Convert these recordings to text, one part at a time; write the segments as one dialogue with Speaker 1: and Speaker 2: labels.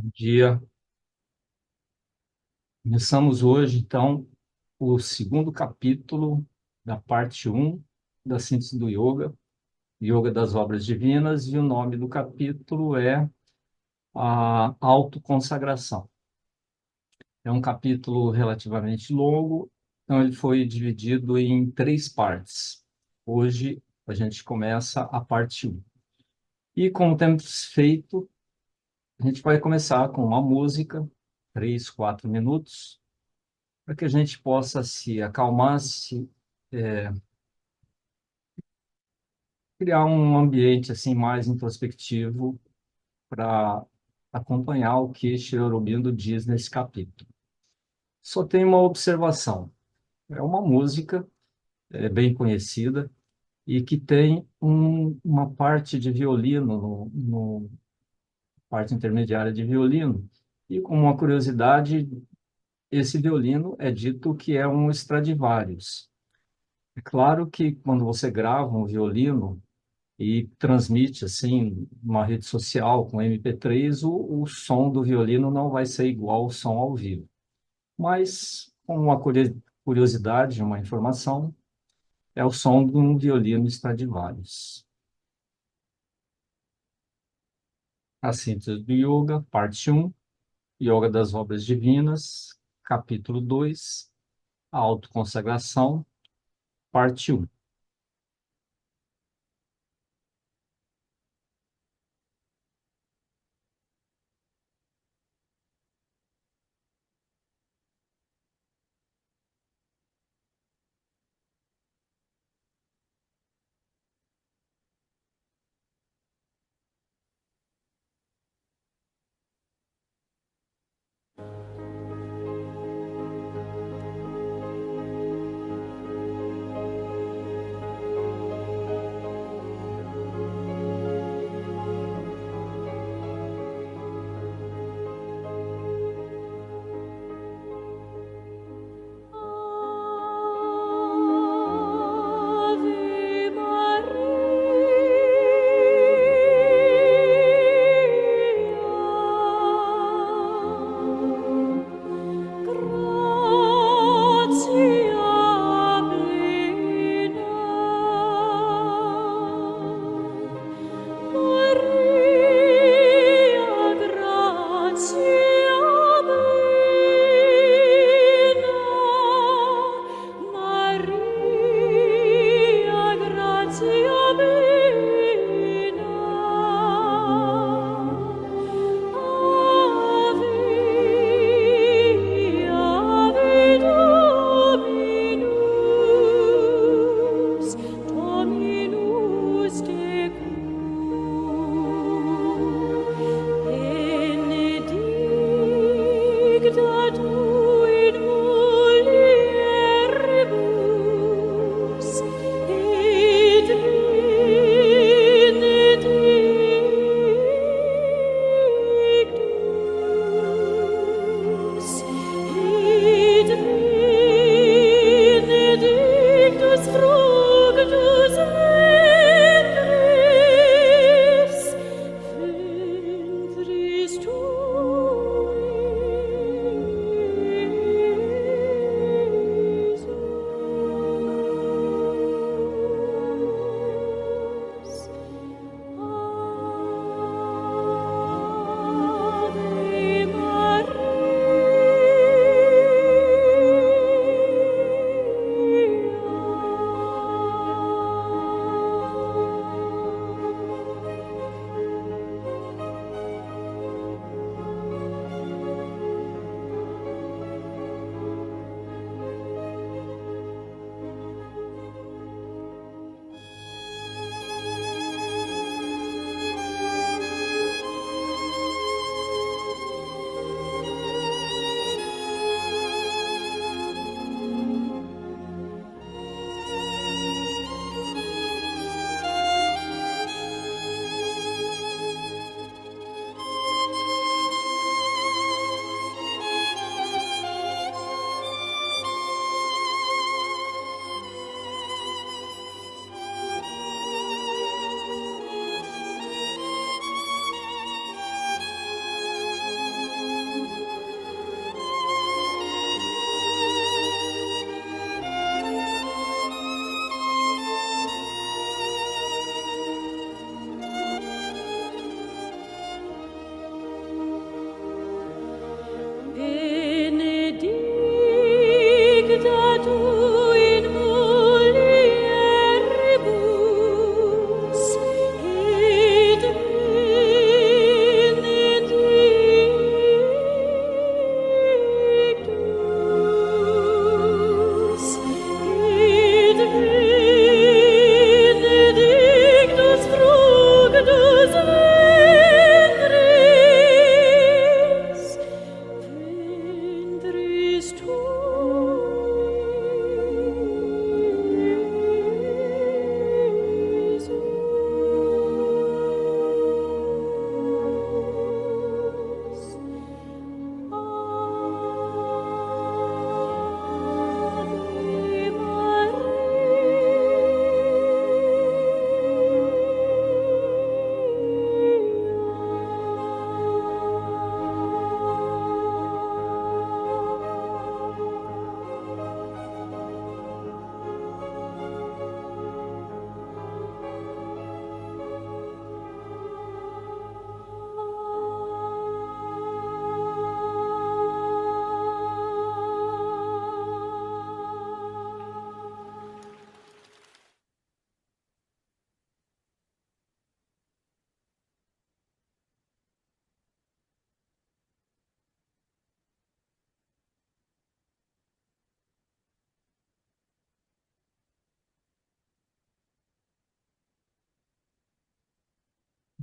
Speaker 1: Bom dia. Começamos hoje, então, o segundo capítulo da parte um da síntese do Yoga, Yoga das Obras Divinas, e o nome do capítulo é a autoconsagração. É um capítulo relativamente longo, então ele foi dividido em três partes. Hoje a gente começa a parte um. E como temos feito, a gente vai começar com uma música, 3, 4 minutos, para que a gente possa se acalmar, criar um ambiente assim mais introspectivo para acompanhar o que Sri Aurobindo diz nesse capítulo. Só tem uma observação. É uma música bem conhecida e que tem uma parte de violino, no parte intermediária de violino. E como uma curiosidade, esse violino é dito que é um Stradivarius. É claro que quando você grava um violino e transmite assim uma rede social com MP3, o som do violino não vai ser igual ao som ao vivo. Mas, como uma curiosidade, uma informação, é o som de um violino Stradivarius. A síntese do Yoga, parte um, Yoga das Obras Divinas, capítulo 2, a autoconsagração, parte um.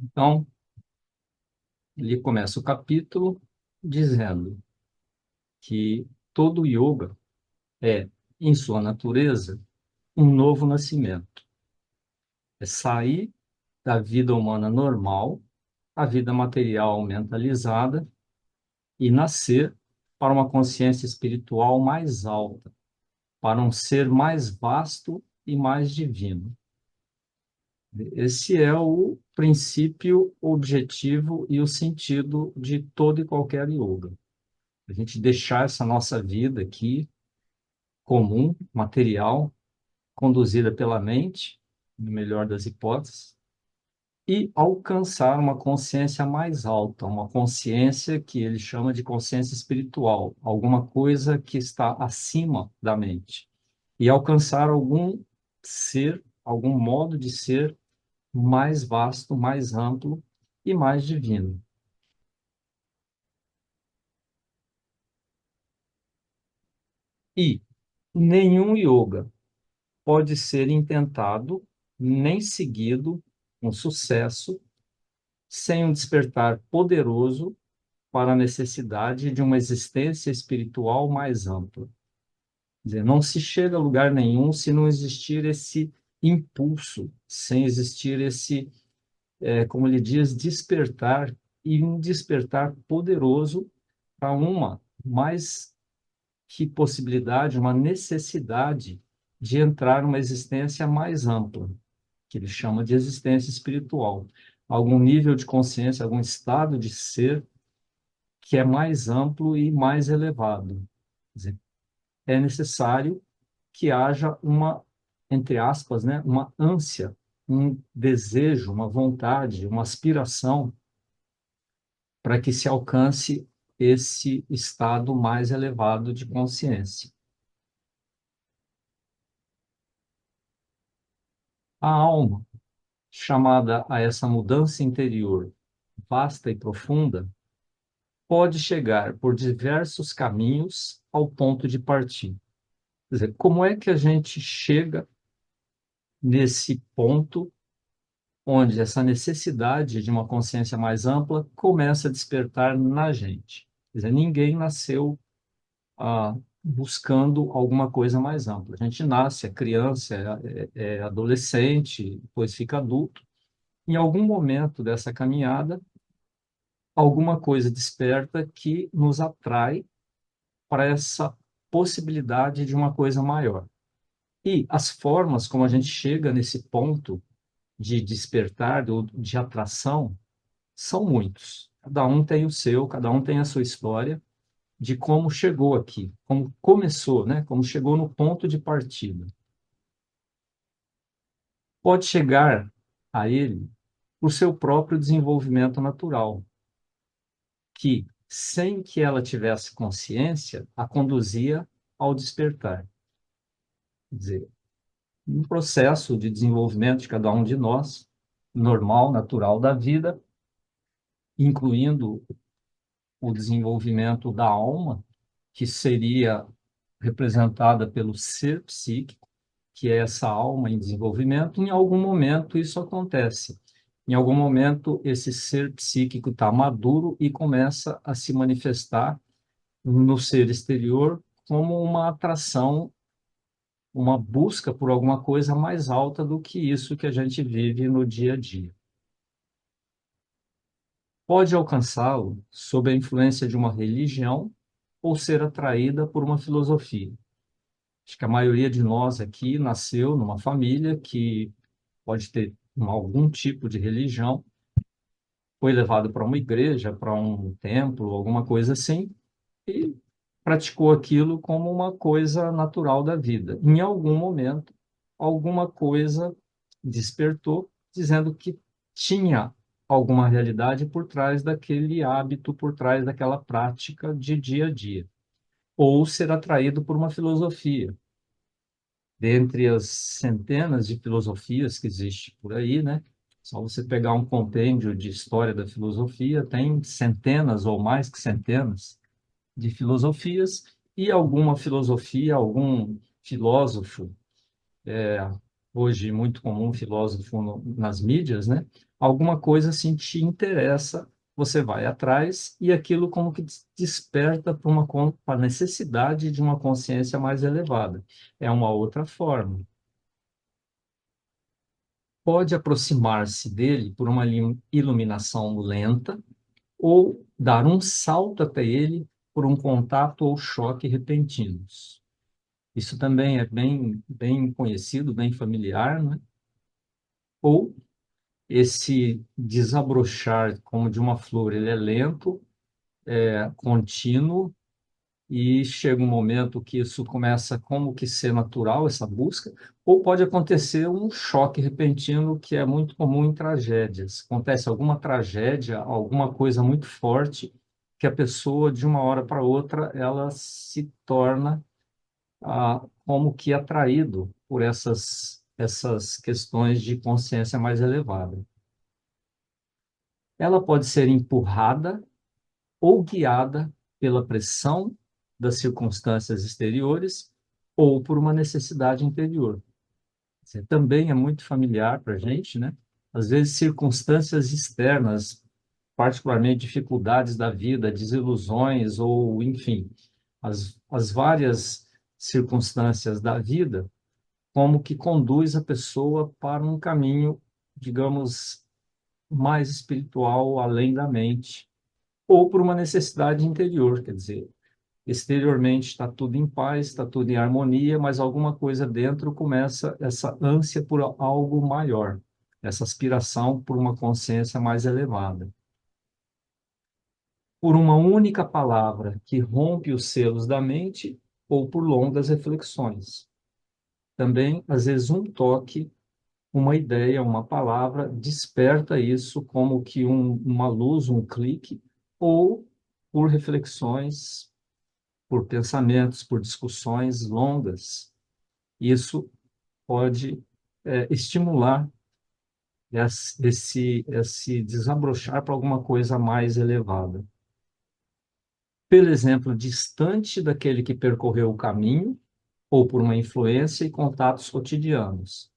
Speaker 1: Então, ele começa o capítulo dizendo que todo yoga é, em sua natureza, um novo nascimento. É sair da vida humana normal, a vida material mentalizada, e nascer para uma consciência espiritual mais alta, para um ser mais vasto e mais divino. Esse é o princípio, o objetivo e o sentido de todo e qualquer yoga. A gente deixar essa nossa vida aqui, comum, material, conduzida pela mente, no melhor das hipóteses, e alcançar uma consciência mais alta, uma consciência que ele chama de consciência espiritual, alguma coisa que está acima da mente, e alcançar algum ser, algum modo de ser mais vasto, mais amplo e mais divino. E nenhum yoga pode ser intentado nem seguido com sucesso sem um despertar poderoso para a necessidade de uma existência espiritual mais ampla. Quer dizer, não se chega a lugar nenhum se não existir esse impulso, sem existir esse, como ele diz, despertar, e um despertar poderoso para uma mais que possibilidade, uma necessidade de entrar numa existência mais ampla, que ele chama de existência espiritual. Algum nível de consciência, algum estado de ser que é mais amplo e mais elevado. Quer dizer, é necessário que haja uma, entre aspas, né, uma ânsia, um desejo, uma vontade, uma aspiração para que se alcance esse estado mais elevado de consciência. A alma, chamada a essa mudança interior vasta e profunda, pode chegar por diversos caminhos ao ponto de partir. Quer dizer, como é que a gente chega nesse ponto onde essa necessidade de uma consciência mais ampla começa a despertar na gente? Quer dizer, ninguém nasceu buscando alguma coisa mais ampla. A gente nasce, é criança, é adolescente, depois fica adulto. Em algum momento dessa caminhada, alguma coisa desperta que nos atrai para essa possibilidade de uma coisa maior. E as formas como a gente chega nesse ponto de despertar, ou de atração, são muitos. Cada um tem o seu, cada um tem a sua história de como chegou aqui, como começou, né? Como chegou no ponto de partida. Pode chegar a ele por seu próprio desenvolvimento natural, que, sem que ela tivesse consciência, a conduzia ao despertar. Quer dizer, um processo de desenvolvimento de cada um de nós, normal, natural da vida, incluindo o desenvolvimento da alma, que seria representada pelo ser psíquico, que é essa alma em desenvolvimento. Em algum momento isso acontece. Em algum momento esse ser psíquico está maduro e começa a se manifestar no ser exterior como uma atração, uma busca por alguma coisa mais alta do que isso que a gente vive no dia a dia. Pode alcançá-lo sob a influência de uma religião ou ser atraída por uma filosofia. Acho que a maioria de nós aqui nasceu numa família que pode ter algum tipo de religião, foi levado para uma igreja, para um templo, alguma coisa assim, e praticou aquilo como uma coisa natural da vida. Em algum momento, alguma coisa despertou, dizendo que tinha alguma realidade por trás daquele hábito, por trás daquela prática de dia a dia. Ou ser atraído por uma filosofia. Dentre as centenas de filosofias que existem por aí, né? Só você pegar um compêndio de história da filosofia, tem centenas ou mais que centenas de filosofias, e alguma filosofia, algum filósofo hoje muito comum, filósofo nas mídias, né? Alguma coisa assim te interessa, você vai atrás e aquilo como que desperta para para a necessidade de uma consciência mais elevada. É uma outra forma. Pode aproximar-se dele por uma iluminação lenta ou dar um salto até ele por um contato ou choque repentinos. Isso também é bem conhecido, bem familiar, né? Ou esse desabrochar como de uma flor, ele é lento, é contínuo, e chega um momento que isso começa como que ser natural, essa busca, ou pode acontecer um choque repentino que é muito comum em tragédias. Acontece alguma tragédia, alguma coisa muito forte, que a pessoa, de uma hora para outra, ela se torna como que atraído por essas questões de consciência mais elevada. Ela pode ser empurrada ou guiada pela pressão das circunstâncias exteriores ou por uma necessidade interior. Isso também é muito familiar para a gente, né? Às vezes, circunstâncias externas, particularmente dificuldades da vida, desilusões ou, enfim, as várias circunstâncias da vida, como que conduz a pessoa para um caminho, digamos, mais espiritual, além da mente, ou por uma necessidade interior, quer dizer, exteriormente está tudo em paz, está tudo em harmonia, mas alguma coisa dentro começa essa ânsia por algo maior, essa aspiração por uma consciência mais elevada. Por uma única palavra que rompe os selos da mente ou por longas reflexões. Também, às vezes, um toque, uma ideia, uma palavra desperta isso como que uma luz, um clique, ou por reflexões, por pensamentos, por discussões longas. Isso pode estimular esse desabrochar para alguma coisa mais elevada. Pelo exemplo, distante daquele que percorreu o caminho, ou por uma influência e contatos cotidianos.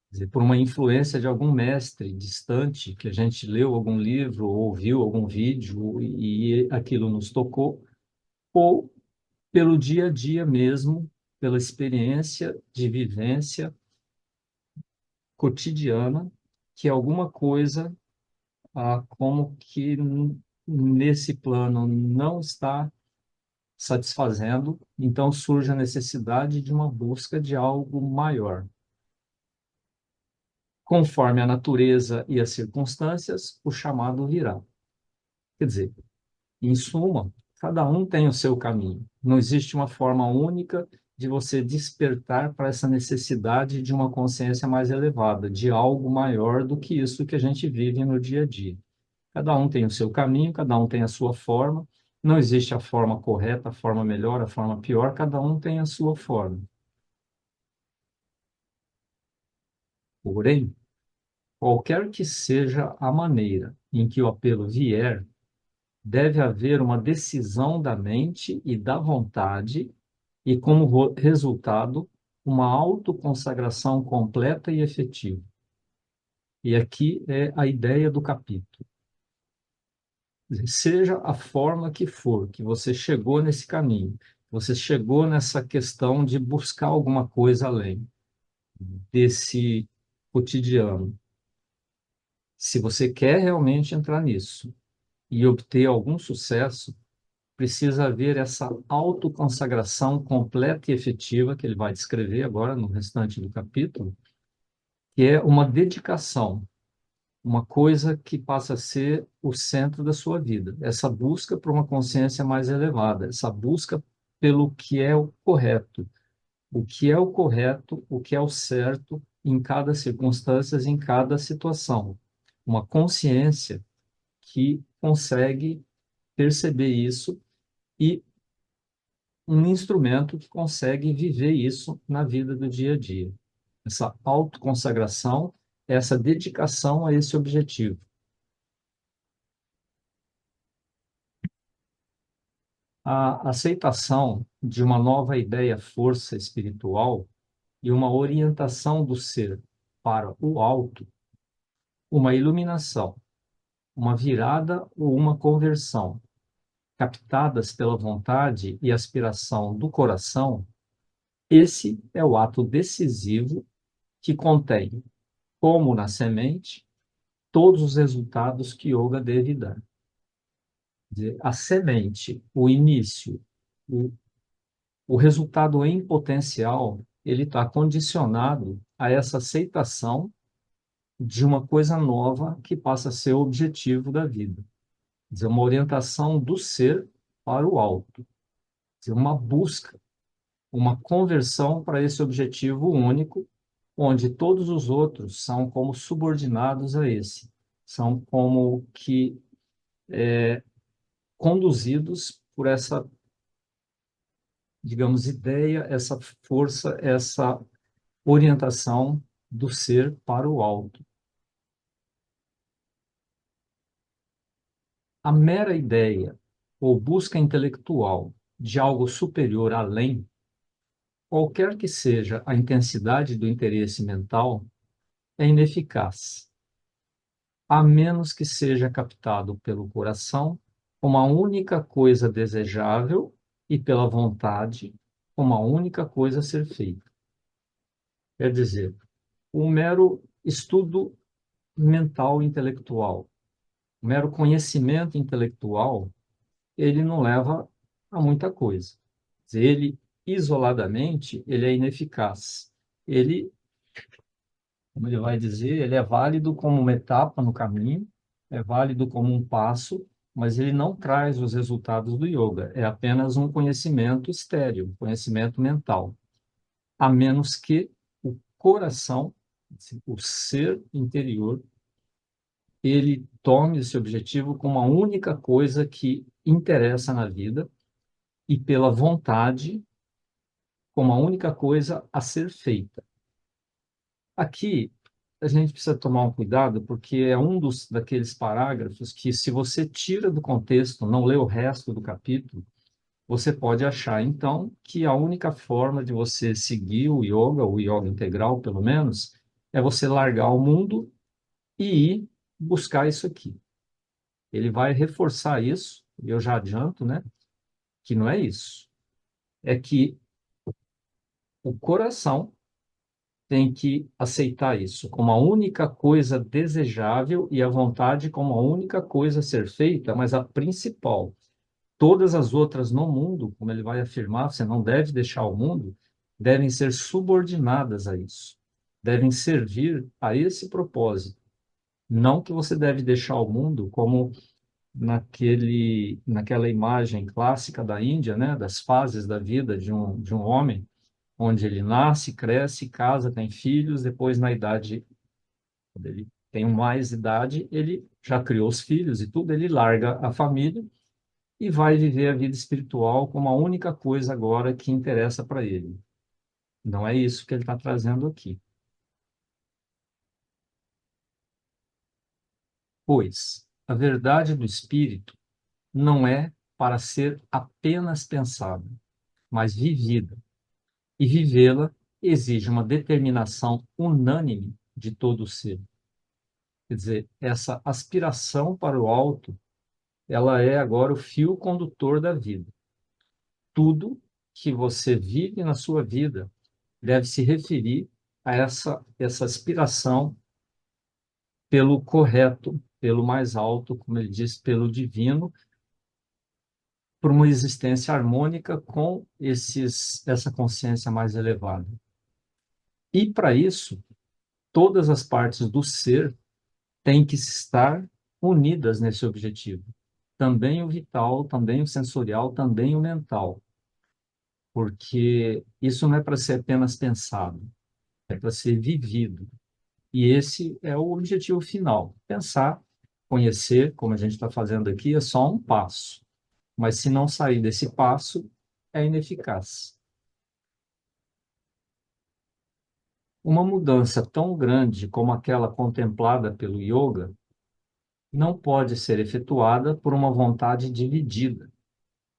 Speaker 1: Quer dizer, por uma influência de algum mestre distante, que a gente leu algum livro, ou ouviu algum vídeo e aquilo nos tocou, ou pelo dia a dia mesmo, pela experiência de vivência cotidiana, que alguma coisa, como que nesse plano não está satisfazendo, então surge a necessidade de uma busca de algo maior. Conforme a natureza e as circunstâncias, o chamado virá. Quer dizer, em suma, cada um tem o seu caminho. Não existe uma forma única de você despertar para essa necessidade de uma consciência mais elevada, de algo maior do que isso que a gente vive no dia a dia. Cada um tem o seu caminho, cada um tem a sua forma. Não existe a forma correta, a forma melhor, a forma pior, cada um tem a sua forma. Porém, qualquer que seja a maneira em que o apelo vier, deve haver uma decisão da mente e da vontade, e como resultado, uma autoconsagração completa e efetiva. E aqui é a ideia do capítulo. Seja a forma que for que você chegou nesse caminho, você chegou nessa questão de buscar alguma coisa além desse cotidiano. Se você quer realmente entrar nisso e obter algum sucesso, precisa haver essa autoconsagração completa e efetiva, que ele vai descrever agora no restante do capítulo, que é uma dedicação, uma coisa que passa a ser o centro da sua vida. Essa busca por uma consciência mais elevada, essa busca pelo que é o correto, o que é o correto, o que é o certo em cada circunstância, em cada situação. Uma consciência que consegue perceber isso e um instrumento que consegue viver isso na vida do dia a dia. Essa autoconsagração, essa dedicação a esse objetivo. A aceitação de uma nova ideia, força espiritual, e uma orientação do ser para o alto, uma iluminação, uma virada ou uma conversão, captadas pela vontade e aspiração do coração, esse é o ato decisivo que contém, como na semente, todos os resultados que yoga deve dar. A semente, o início, o, o resultado em potencial, ele está condicionado a essa aceitação de uma coisa nova que passa a ser o objetivo da vida. Quer dizer, uma orientação do ser para o alto. Quer dizer, uma busca, uma conversão para esse objetivo único, onde todos os outros são como subordinados a esse, são como que conduzidos por essa, digamos, ideia, essa força, essa orientação do ser para o alto. A mera ideia ou busca intelectual de algo superior além, qualquer que seja a intensidade do interesse mental, é ineficaz, a menos que seja captado pelo coração como a única coisa desejável e pela vontade como a única coisa a ser feita. Quer dizer, o mero estudo mental intelectual, o mero conhecimento intelectual, ele não leva a muita coisa. Ele, isoladamente, ele é ineficaz. Ele, como ele vai dizer, ele é válido como uma etapa no caminho, é válido como um passo, mas ele não traz os resultados do yoga. É apenas um conhecimento estéril, um conhecimento mental. A menos que o coração, o ser interior, ele tome esse objetivo como a única coisa que interessa na vida e pela vontade como a única coisa a ser feita. Aqui, a gente precisa tomar um cuidado, porque é um daqueles parágrafos que, se você tira do contexto, não lê o resto do capítulo, você pode achar, então, que a única forma de você seguir o yoga integral, pelo menos, é você largar o mundo e ir buscar isso aqui. Ele vai reforçar isso, e eu já adianto, né, que não é isso. É que o coração tem que aceitar isso como a única coisa desejável e a vontade como a única coisa a ser feita, mas a principal. Todas as outras no mundo, como ele vai afirmar, você não deve deixar o mundo, devem ser subordinadas a isso. Devem servir a esse propósito. Não que você deve deixar o mundo como naquela imagem clássica da Índia, né, das fases da vida de um homem, onde ele nasce, cresce, casa, tem filhos, depois na idade, quando ele tem mais idade, ele já criou os filhos e tudo, ele larga a família e vai viver a vida espiritual como a única coisa agora que interessa para ele. Não é isso que ele está trazendo aqui. Pois a verdade do espírito não é para ser apenas pensada, mas vivida. E vivê-la exige uma determinação unânime de todo o ser. Quer dizer, essa aspiração para o alto, ela é agora o fio condutor da vida. Tudo que você vive na sua vida deve se referir a essa aspiração pelo correto, pelo mais alto, como ele diz, pelo divino, por uma existência harmônica com essa consciência mais elevada. E para isso, todas as partes do ser têm que estar unidas nesse objetivo. Também o vital, também o sensorial, também o mental. Porque isso não é para ser apenas pensado, é para ser vivido. E esse é o objetivo final. Pensar, conhecer, como a gente está fazendo aqui, é só um passo. Mas se não sair desse passo, é ineficaz. Uma mudança tão grande como aquela contemplada pelo yoga não pode ser efetuada por uma vontade dividida,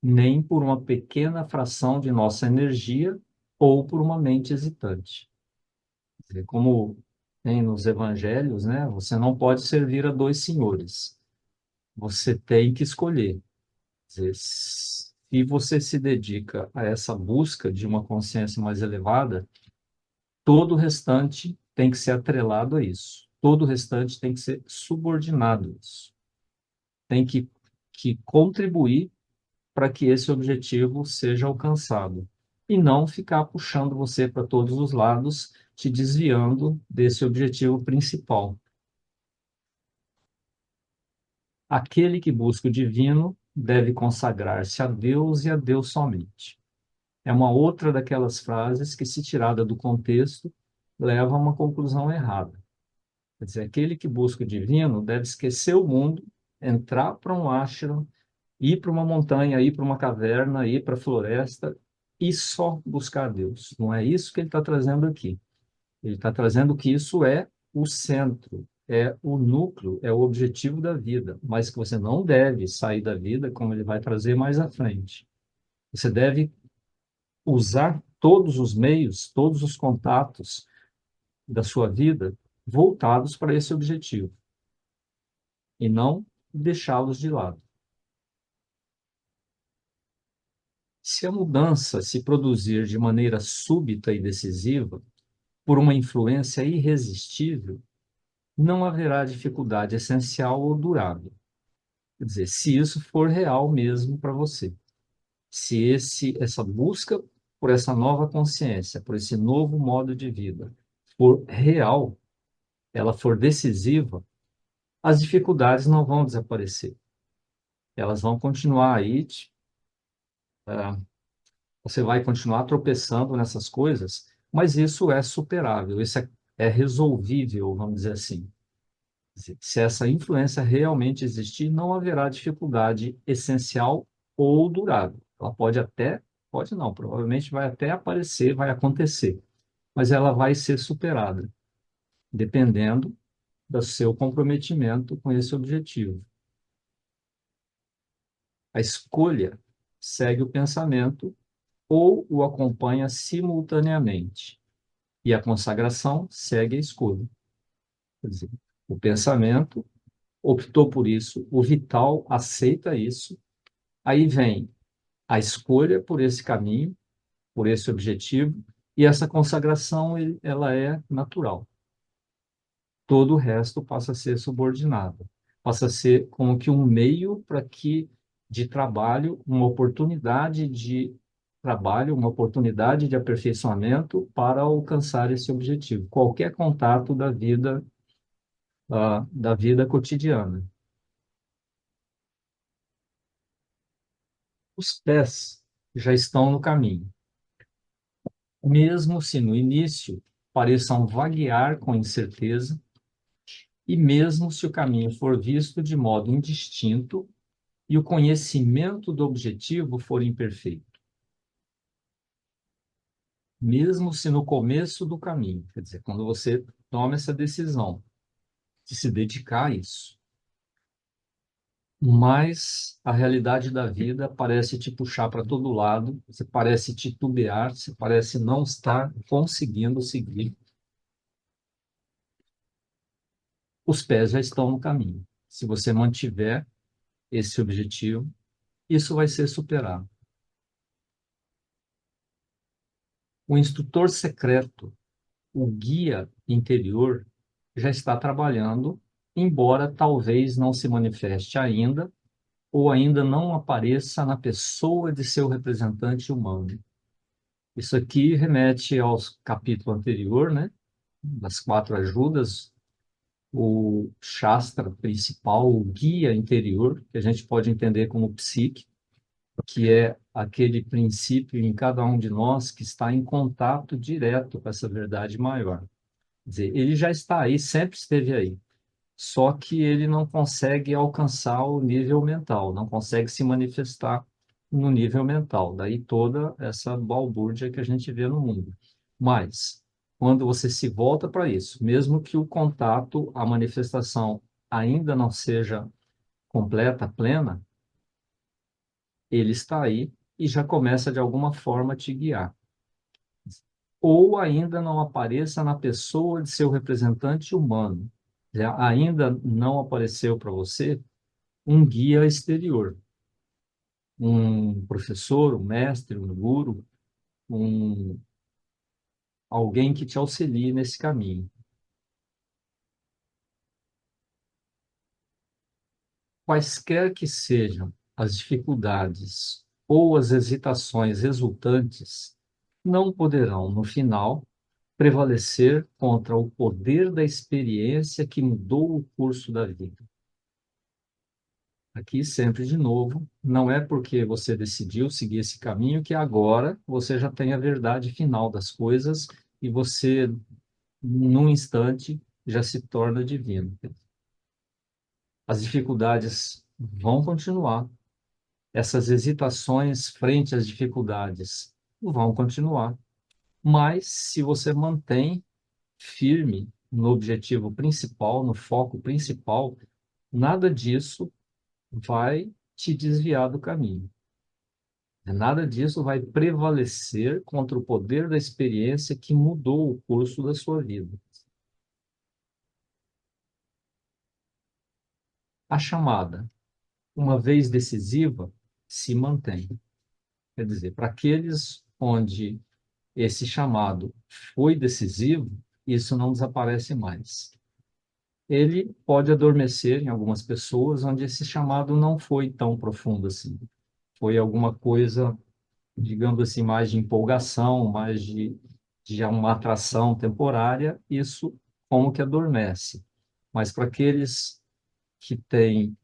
Speaker 1: nem por uma pequena fração de nossa energia ou por uma mente hesitante. Quer dizer, como tem nos evangelhos, né? Você não pode servir a dois senhores. Você tem que escolher. Quer dizer, se você se dedica a essa busca de uma consciência mais elevada, todo o restante tem que ser atrelado a isso. Todo o restante tem que ser subordinado a isso. Tem que contribuir para que esse objetivo seja alcançado. E não ficar puxando você para todos os lados, te desviando desse objetivo principal. Aquele que busca o divino deve consagrar-se a Deus e a Deus somente. É uma outra daquelas frases que, se tirada do contexto, leva a uma conclusão errada. Quer dizer, aquele que busca o divino deve esquecer o mundo, entrar para um ashram, ir para uma montanha, ir para uma caverna, ir para a floresta e só buscar Deus. Não é isso que ele está trazendo aqui. Ele está trazendo que isso é o centro, é o núcleo, é o objetivo da vida, mas que você não deve sair da vida, como ele vai trazer mais à frente. Você deve usar todos os meios, todos os contatos da sua vida voltados para esse objetivo e não deixá-los de lado. Se a mudança se produzir de maneira súbita e decisiva, por uma influência irresistível, não haverá dificuldade essencial ou durável. Quer dizer, se isso for real mesmo para você, se essa busca por essa nova consciência, por esse novo modo de vida, for real, ela for decisiva, as dificuldades não vão desaparecer. Elas vão continuar aí, você vai continuar tropeçando nessas coisas, mas isso é superável, isso é resolvível, vamos dizer assim. Se essa influência realmente existir, não haverá dificuldade essencial ou durável. Ela pode até, pode não, provavelmente vai até aparecer, vai acontecer, mas ela vai ser superada, dependendo do seu comprometimento com esse objetivo. A escolha segue o pensamento ou o acompanha simultaneamente, e a consagração segue a escolha. Quer dizer, o pensamento optou por isso, o vital aceita isso, aí vem a escolha por esse caminho, por esse objetivo, e essa consagração ela é natural. Todo o resto passa a ser subordinado, passa a ser como que um meio para que de trabalho, uma oportunidade de trabalho, uma oportunidade de aperfeiçoamento para alcançar esse objetivo. Qualquer contato da vida cotidiana. Os pés já estão no caminho. Mesmo se no início pareçam vaguear com incerteza, e mesmo se o caminho for visto de modo indistinto e o conhecimento do objetivo for imperfeito. Mesmo se no começo do caminho, quer dizer, quando você toma essa decisão de se dedicar a isso, mas a realidade da vida parece te puxar para todo lado, você parece titubear, você parece não estar conseguindo seguir. Os pés já estão no caminho. Se você mantiver esse objetivo, isso vai ser superado. O instrutor secreto, o guia interior, já está trabalhando, embora talvez não se manifeste ainda, ou ainda não apareça na pessoa de seu representante humano. Isso aqui remete ao capítulo anterior, né? Das quatro ajudas, o Shastra principal, o guia interior, que a gente pode entender como psique, que é aquele princípio em cada um de nós que está em contato direto com essa verdade maior. Quer dizer, ele já está aí, sempre esteve aí, só que ele não consegue alcançar o nível mental, não consegue se manifestar no nível mental. Daí toda essa balbúrdia que a gente vê no mundo. Mas, quando você se volta para isso, mesmo que o contato, a manifestação ainda não seja completa, plena, ele está aí e já começa de alguma forma a te guiar. ou ainda não apareça na pessoa de seu representante humano. Ainda não apareceu para você um guia exterior, um professor, um mestre, um guru, um, alguém que te auxilie nesse caminho. Quaisquer que sejam as dificuldades ou as hesitações resultantes, não poderão, no final, prevalecer contra o poder da experiência que mudou o curso da vida. Aqui, sempre de novo, não é porque você decidiu seguir esse caminho que agora você já tem a verdade final das coisas e você, num instante, já se torna divino. As dificuldades vão continuar, essas hesitações frente às dificuldades vão continuar, mas se você mantém firme no objetivo principal, no foco principal, nada disso vai te desviar do caminho. Nada disso vai prevalecer contra o poder da experiência que mudou o curso da sua vida. A chamada, uma vez decisiva, se mantém. Quer dizer, para aqueles onde esse chamado foi decisivo, isso não desaparece mais. Ele pode adormecer em algumas pessoas onde esse chamado não foi tão profundo assim. Foi alguma coisa, digamos assim, mais de empolgação, mais de uma atração temporária, isso como que adormece. Mas para aqueles que têm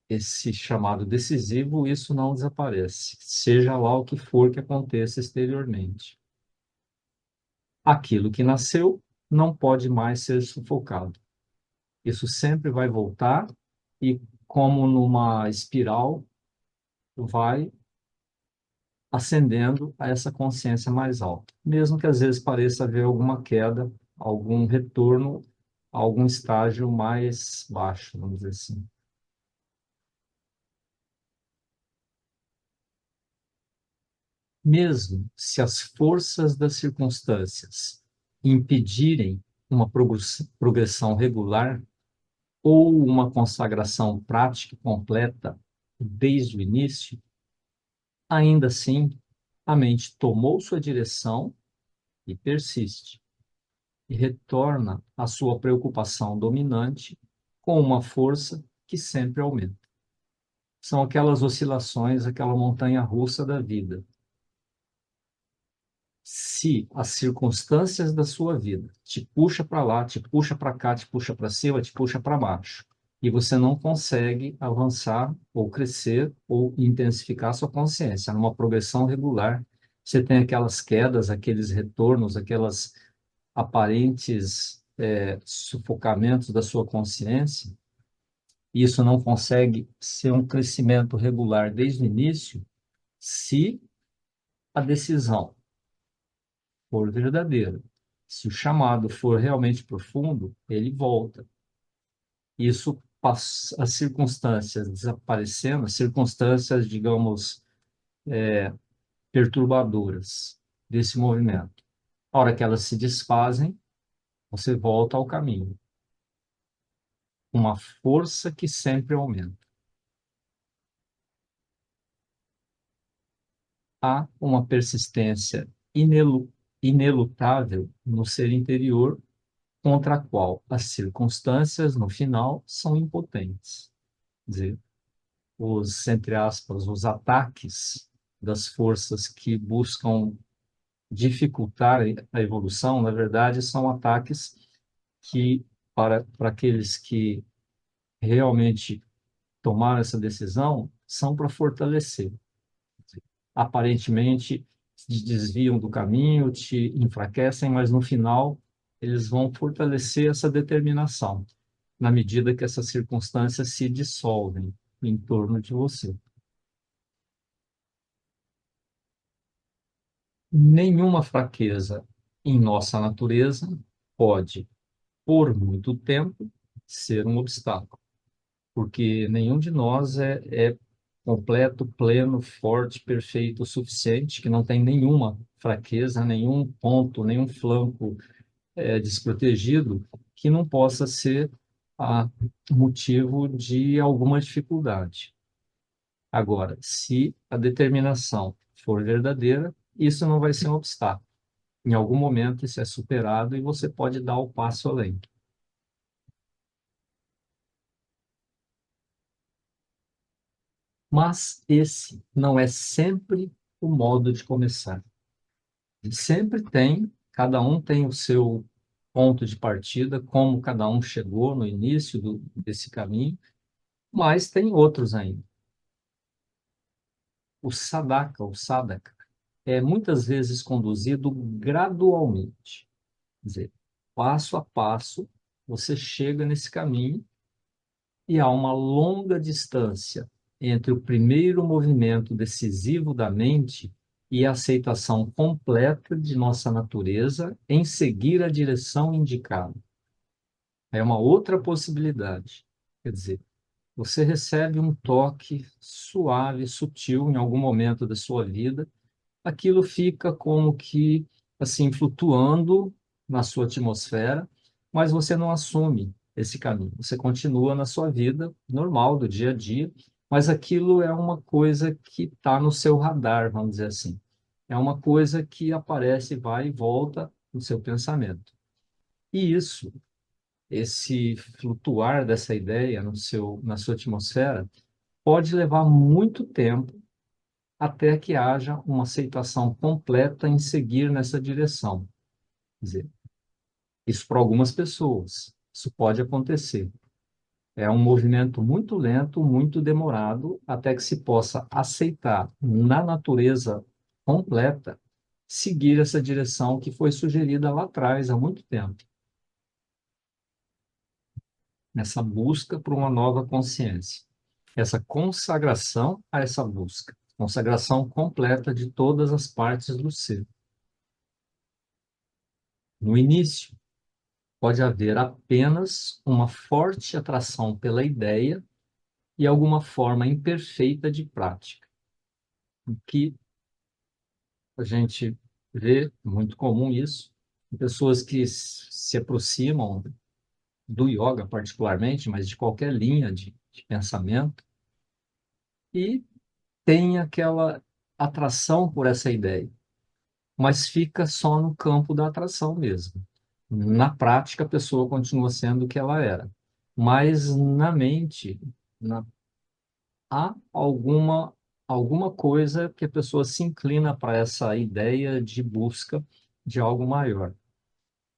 Speaker 1: esse chamado decisivo, isso não desaparece, seja lá o que for que aconteça exteriormente. Aquilo que nasceu não pode mais ser sufocado. Isso sempre vai voltar e, como numa espiral, vai ascendendo a essa consciência mais alta, mesmo que às vezes pareça haver alguma queda, algum retorno a algum estágio mais baixo, vamos dizer assim. Mesmo se as forças das circunstâncias impedirem uma progressão regular ou uma consagração prática completa desde o início, ainda assim, a mente tomou sua direção e persiste, e retorna à sua preocupação dominante com uma força que sempre aumenta. São aquelas oscilações, aquela montanha-russa da vida. Se as circunstâncias da sua vida te puxa para lá, te puxa para cá, te puxa para cima, te puxa para baixo, e você não consegue avançar ou crescer ou intensificar sua consciência numa progressão regular, você tem aquelas quedas, aqueles retornos, aquelas aparentes sufocamentos da sua consciência, e isso não consegue ser um crescimento regular desde o início, se a decisão for verdadeiro. Se o chamado for realmente profundo, ele volta. Isso, as circunstâncias desaparecendo, circunstâncias, digamos, perturbadoras desse movimento. A hora que elas se desfazem, você volta ao caminho. Uma força que sempre aumenta. Há uma persistência inelutável no ser interior contra a qual as circunstâncias, no final, são impotentes. Quer dizer, entre aspas, os ataques das forças que buscam dificultar a evolução, na verdade, são ataques que, para aqueles que realmente tomaram essa decisão, são para fortalecer. Aparentemente, te desviam do caminho, te enfraquecem, mas no final, eles vão fortalecer essa determinação, na medida que essas circunstâncias se dissolvem em torno de você. Nenhuma fraqueza em nossa natureza pode, por muito tempo, ser um obstáculo, porque nenhum de nós é completo, pleno, forte, perfeito, o suficiente, que não tem nenhuma fraqueza, nenhum ponto, nenhum flanco desprotegido, que não possa ser motivo de alguma dificuldade. Agora, se a determinação for verdadeira, isso não vai ser um obstáculo. Em algum momento isso é superado e você pode dar o passo além. Mas esse não é sempre o modo de começar. Sempre tem, cada um tem o seu ponto de partida, como cada um chegou no início desse caminho, mas tem outros ainda. O sadhaka, é muitas vezes conduzido gradualmente. Quer dizer, passo a passo, você chega nesse caminho e há uma longa distância entre o primeiro movimento decisivo da mente e a aceitação completa de nossa natureza em seguir a direção indicada. É uma outra possibilidade. Quer dizer, você recebe um toque suave, sutil em algum momento da sua vida, aquilo fica como que assim flutuando na sua atmosfera, mas você não assume esse caminho. Você continua na sua vida normal do dia a dia, mas aquilo é uma coisa que está no seu radar, vamos dizer assim. É uma coisa que aparece, vai e volta no seu pensamento. E isso, esse flutuar dessa ideia na sua atmosfera, pode levar muito tempo até que haja uma aceitação completa em seguir nessa direção. Quer dizer, isso para algumas pessoas, isso pode acontecer. É um movimento muito lento, muito demorado, até que se possa aceitar na natureza completa, seguir essa direção que foi sugerida lá atrás, há muito tempo, nessa busca por uma nova consciência, essa consagração a essa busca, consagração completa de todas as partes do ser. No início, pode haver apenas uma forte atração pela ideia e alguma forma imperfeita de prática, o que a gente vê, muito comum isso, em pessoas que se aproximam do yoga particularmente, mas de qualquer linha de pensamento, e tem aquela atração por essa ideia, mas fica só no campo da atração mesmo. Na prática, a pessoa continua sendo o que ela era, mas na mente, na há alguma coisa que a pessoa se inclina para essa ideia de busca de algo maior.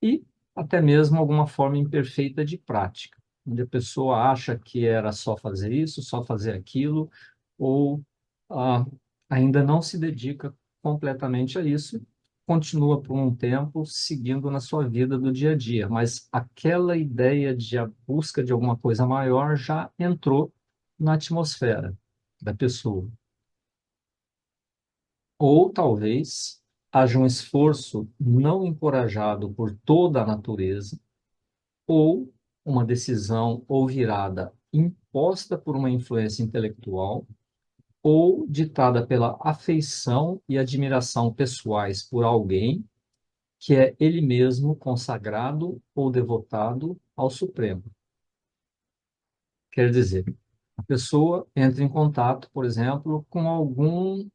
Speaker 1: E até mesmo alguma forma imperfeita de prática, onde a pessoa acha que era só fazer isso, só fazer aquilo, ou ah, ainda não se dedica completamente a isso, continua por um tempo seguindo na sua vida do dia a dia, mas aquela ideia de a busca de alguma coisa maior já entrou na atmosfera da pessoa. Ou talvez haja um esforço não encorajado por toda a natureza, ou uma decisão ou virada imposta por uma influência intelectual, ou ditada pela afeição e admiração pessoais por alguém que é ele mesmo consagrado ou devotado ao Supremo. Quer dizer, a pessoa entra em contato, por exemplo, com algum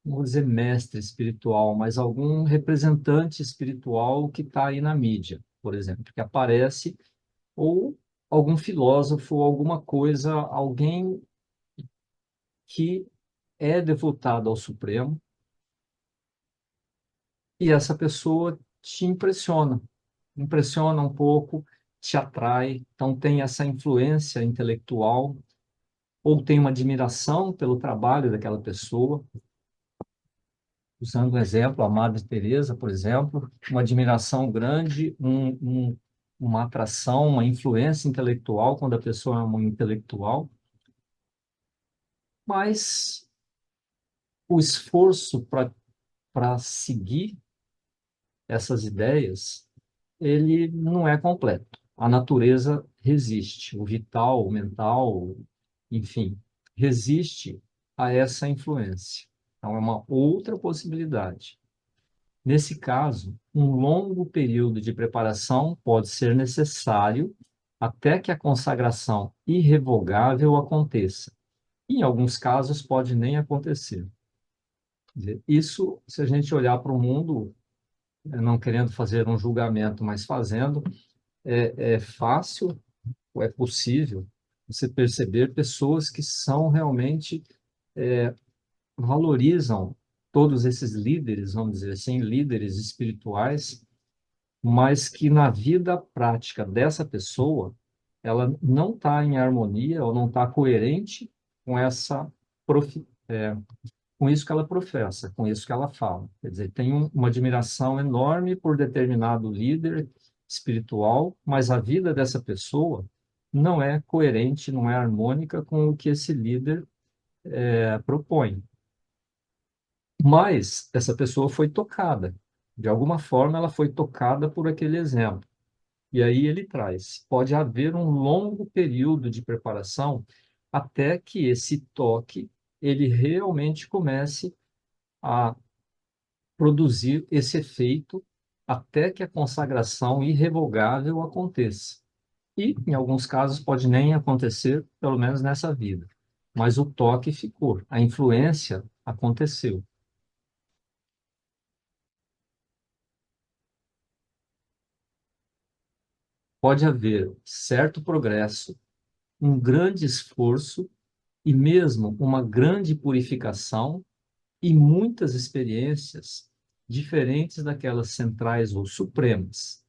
Speaker 1: vamos dizer mestre espiritual, mas algum representante espiritual que está aí na mídia, por exemplo, que aparece, ou algum filósofo, alguma coisa, alguém que é devotado ao Supremo, e essa pessoa te impressiona um pouco, te atrai, então tem essa influência intelectual, ou tem uma admiração pelo trabalho daquela pessoa. Usando um exemplo, a Madre Teresa, por exemplo, uma admiração grande, uma atração, uma influência intelectual, quando a pessoa é uma intelectual, mas o esforço para seguir essas ideias, ele não é completo. A natureza resiste, o vital, o mental, enfim, resiste a essa influência. Então, é uma outra possibilidade. Nesse caso, um longo período de preparação pode ser necessário até que a consagração irrevogável aconteça. Em alguns casos, pode nem acontecer. Quer dizer, isso, se a gente olhar para o mundo, não querendo fazer um julgamento, mas fazendo, é fácil, ou é possível, você perceber pessoas que são realmente, valorizam todos esses líderes, vamos dizer assim, líderes espirituais, mas que na vida prática dessa pessoa, ela não está em harmonia ou não está coerente com essa com isso que ela professa, com isso que ela fala. Quer dizer, tem uma admiração enorme por determinado líder espiritual, mas a vida dessa pessoa não é coerente, não é harmônica com o que esse líder propõe. Mas essa pessoa foi tocada. De alguma forma, ela foi tocada por aquele exemplo. E aí ele traz: pode haver um longo período de preparação até que esse toque ele realmente comece a produzir esse efeito, até que a consagração irrevogável aconteça. E, em alguns casos, pode nem acontecer, pelo menos nessa vida. Mas o toque ficou, a influência aconteceu. Pode haver certo progresso, um grande esforço e mesmo uma grande purificação e muitas experiências diferentes daquelas centrais ou supremas,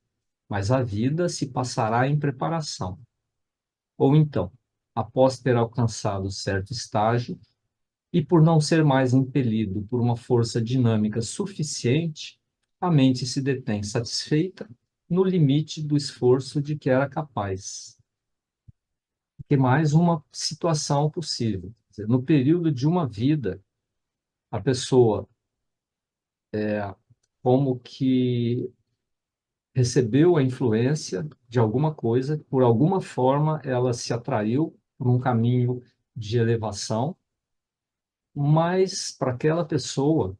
Speaker 1: mas a vida se passará em preparação. Ou então, após ter alcançado certo estágio e por não ser mais impelido por uma força dinâmica suficiente, a mente se detém satisfeita no limite do esforço de que era capaz. Que mais uma situação possível. Quer dizer, no período de uma vida, a pessoa como que recebeu a influência de alguma coisa, por alguma forma ela se atraiu por um caminho de elevação, mas para aquela pessoa,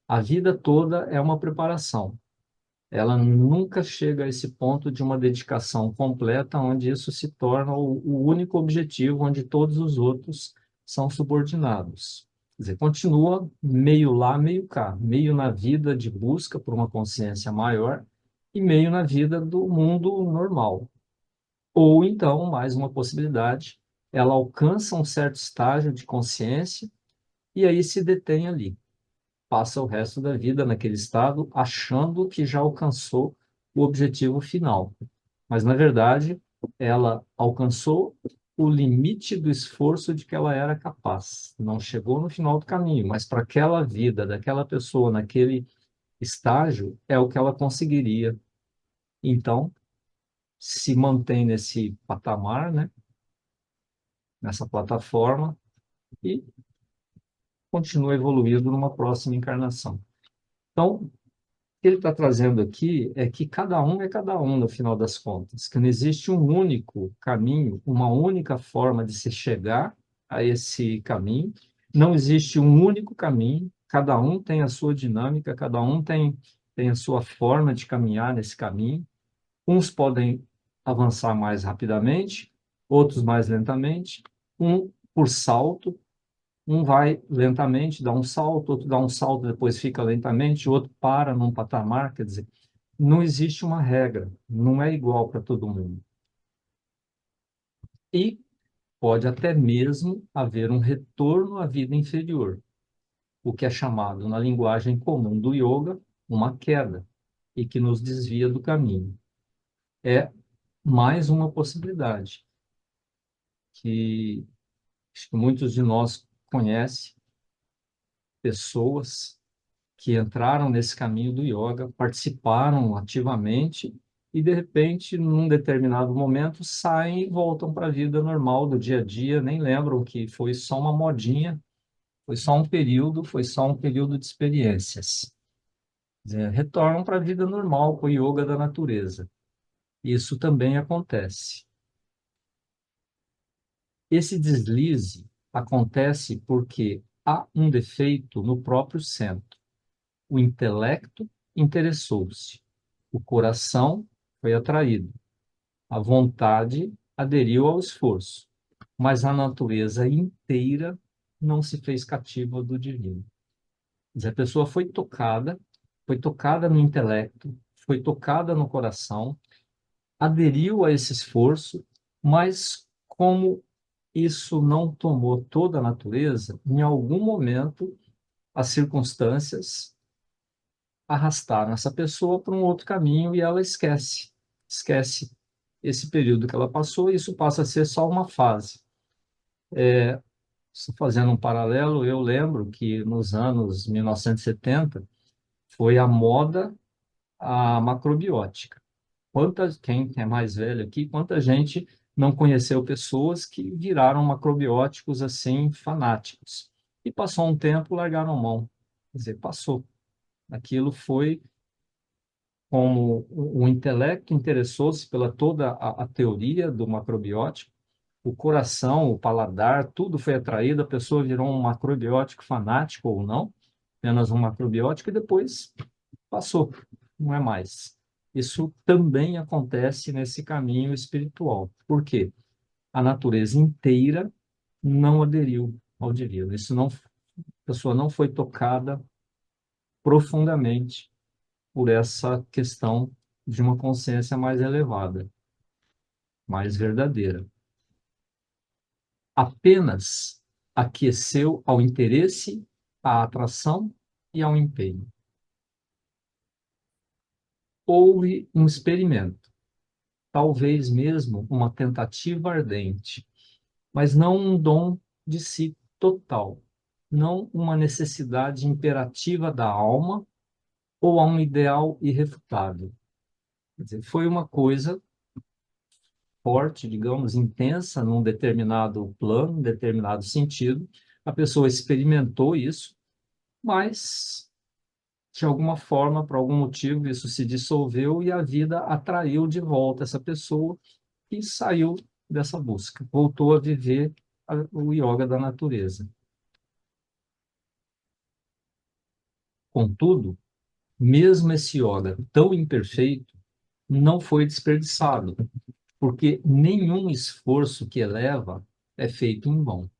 Speaker 1: a vida toda é uma preparação. Ela nunca chega a esse ponto de uma dedicação completa, onde isso se torna o único objetivo, onde todos os outros são subordinados. Quer dizer, continua meio lá, meio cá, meio na vida de busca por uma consciência maior e meio na vida do mundo normal. Ou então, mais uma possibilidade, ela alcança um certo estágio de consciência e aí se detém ali, passa o resto da vida naquele estado, achando que já alcançou o objetivo final. Mas, na verdade, ela alcançou o limite do esforço de que ela era capaz. Não chegou no final do caminho, mas para aquela vida daquela pessoa, naquele estágio, é o que ela conseguiria. Então, se mantém nesse patamar, né, nessa plataforma, e continua evoluindo numa próxima encarnação. Então, que ele está trazendo aqui é que cada um é cada um, no final das contas, que não existe um único caminho, uma única forma de se chegar a esse caminho, não existe um único caminho, cada um tem a sua dinâmica, cada um tem a sua forma de caminhar nesse caminho. Uns podem avançar mais rapidamente, outros mais lentamente, um por salto, um vai lentamente, dá um salto, outro dá um salto, depois fica lentamente, o outro para num patamar. Quer dizer, não existe uma regra, não é igual para todo mundo. E pode até mesmo haver um retorno à vida inferior, o que é chamado na linguagem comum do yoga uma queda, e que nos desvia do caminho. É mais uma possibilidade que acho que muitos de nós conhecem pessoas que entraram nesse caminho do yoga, participaram ativamente e, de repente, num determinado momento, saem e voltam para a vida normal do dia a dia, nem lembram que foi só uma modinha, foi só um período de experiências. Quer dizer, retornam para a vida normal, com o yoga da natureza. Isso também acontece. Esse deslize acontece porque há um defeito no próprio centro. O intelecto interessou-se, o coração foi atraído, a vontade aderiu ao esforço, mas a natureza inteira não se fez cativa do divino. Quer dizer, a pessoa foi tocada no intelecto, foi tocada no coração, aderiu a esse esforço, mas como isso não tomou toda a natureza, em algum momento as circunstâncias arrastaram essa pessoa para um outro caminho e ela esquece esse período que ela passou e isso passa a ser só uma fase. Fazendo um paralelo, eu lembro que nos anos 1970 foi a moda a macrobiótica. Quem é mais velho aqui, quanta gente não conheceu pessoas que viraram macrobióticos assim fanáticos. E passou um tempo, largaram mão. Quer dizer, passou. Aquilo foi como o intelecto interessou-se pela toda a teoria do macrobiótico, o coração, o paladar, tudo foi atraído, a pessoa virou um macrobiótico fanático ou não, apenas um macrobiótico, e depois passou, não é mais. Isso também acontece nesse caminho espiritual. Por quê? A natureza inteira não aderiu ao divino. A pessoa não foi tocada profundamente por essa questão de uma consciência mais elevada, mais verdadeira. Apenas aqueceu ao interesse, à atração e ao empenho. Houve um experimento, talvez mesmo uma tentativa ardente, mas não um dom de si total, não uma necessidade imperativa da alma ou a um ideal irrefutável. Quer dizer, foi uma coisa forte, digamos, intensa num determinado plano, num determinado sentido. A pessoa experimentou isso, mas de alguma forma, por algum motivo, isso se dissolveu e a vida atraiu de volta essa pessoa e saiu dessa busca, voltou a viver o yoga da natureza. Contudo, mesmo esse yoga tão imperfeito não foi desperdiçado, porque nenhum esforço que eleva é feito em vão.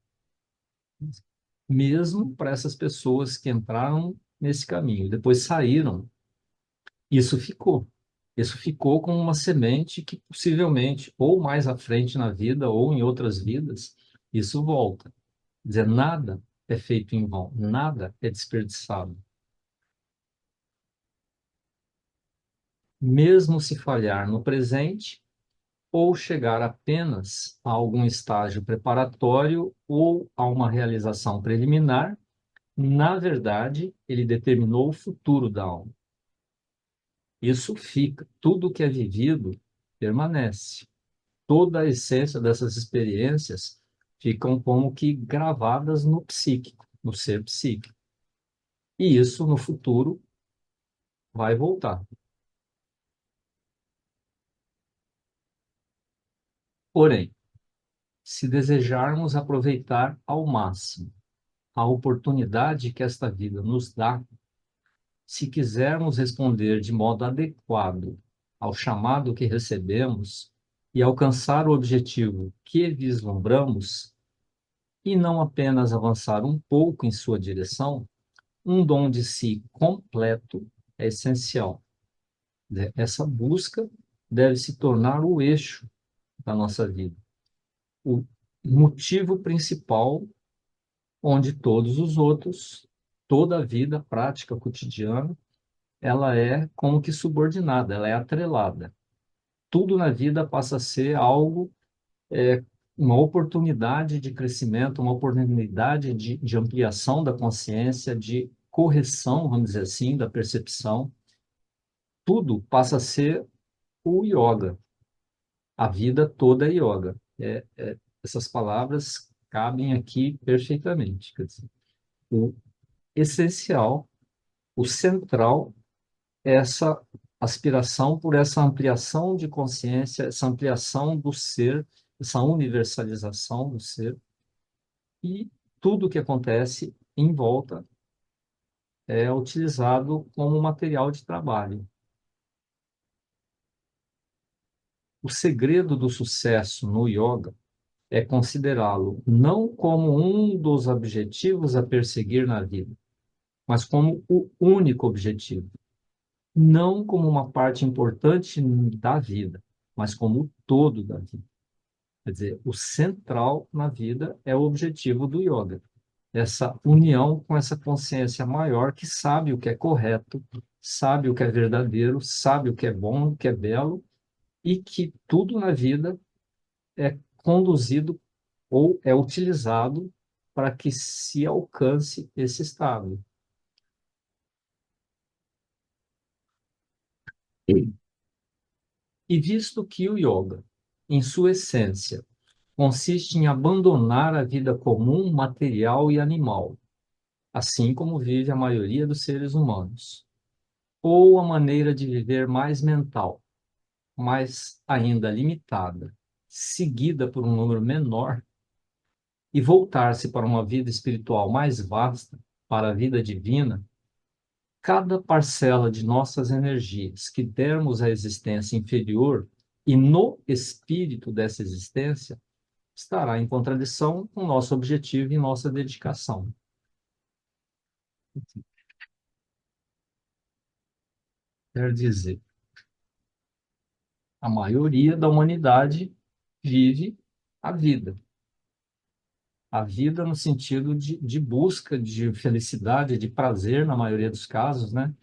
Speaker 1: Mesmo para essas pessoas que entraram nesse caminho, depois saíram, isso ficou. Isso ficou como uma semente que possivelmente, ou mais à frente na vida, ou em outras vidas, isso volta. Quer dizer, nada é feito em vão, nada é desperdiçado. Mesmo se falhar no presente, ou chegar apenas a algum estágio preparatório ou a uma realização preliminar, na verdade, ele determinou o futuro da alma. Isso fica, tudo que é vivido permanece. Toda a essência dessas experiências ficam como que gravadas no psíquico, no ser psíquico. E isso no futuro vai voltar. Porém, se desejarmos aproveitar ao máximo a oportunidade que esta vida nos dá, se quisermos responder de modo adequado ao chamado que recebemos e alcançar o objetivo que vislumbramos, e não apenas avançar um pouco em sua direção, um dom de si completo é essencial. Essa busca deve se tornar o eixo da nossa vida, o motivo principal onde todos os outros, toda a vida, prática cotidiana, ela é como que subordinada, ela é atrelada. Tudo na vida passa a ser algo, uma oportunidade de crescimento, uma oportunidade de ampliação da consciência, de correção, vamos dizer assim, da percepção. Tudo passa a ser o yoga. A vida toda é yoga. Essas palavras cabem aqui perfeitamente. Quer dizer, o essencial, o central é essa aspiração por essa ampliação de consciência, essa ampliação do ser essa universalização do ser, e tudo o que acontece em volta é utilizado como material de trabalho. O segredo do sucesso no yoga é considerá-lo não como um dos objetivos a perseguir na vida, mas como o único objetivo, não como uma parte importante da vida, mas como o todo da vida. Quer dizer, o central na vida é o objetivo do yoga. Essa união com essa consciência maior que sabe o que é correto, sabe o que é verdadeiro, sabe o que é bom, o que é belo, e que tudo na vida é conduzido ou é utilizado para que se alcance esse estado. E visto que o yoga, em sua essência, consiste em abandonar a vida comum, material e animal, assim como vive a maioria dos seres humanos, ou a maneira de viver mais mental, mas ainda limitada, seguida por um número menor, e voltar-se para uma vida espiritual mais vasta, para a vida divina, cada parcela de nossas energias que dermos à existência inferior e no espírito dessa existência estará em contradição com nosso objetivo e nossa dedicação. Quer dizer, a maioria da humanidade vive a vida. A vida no sentido de busca de felicidade, de prazer, na maioria dos casos, né?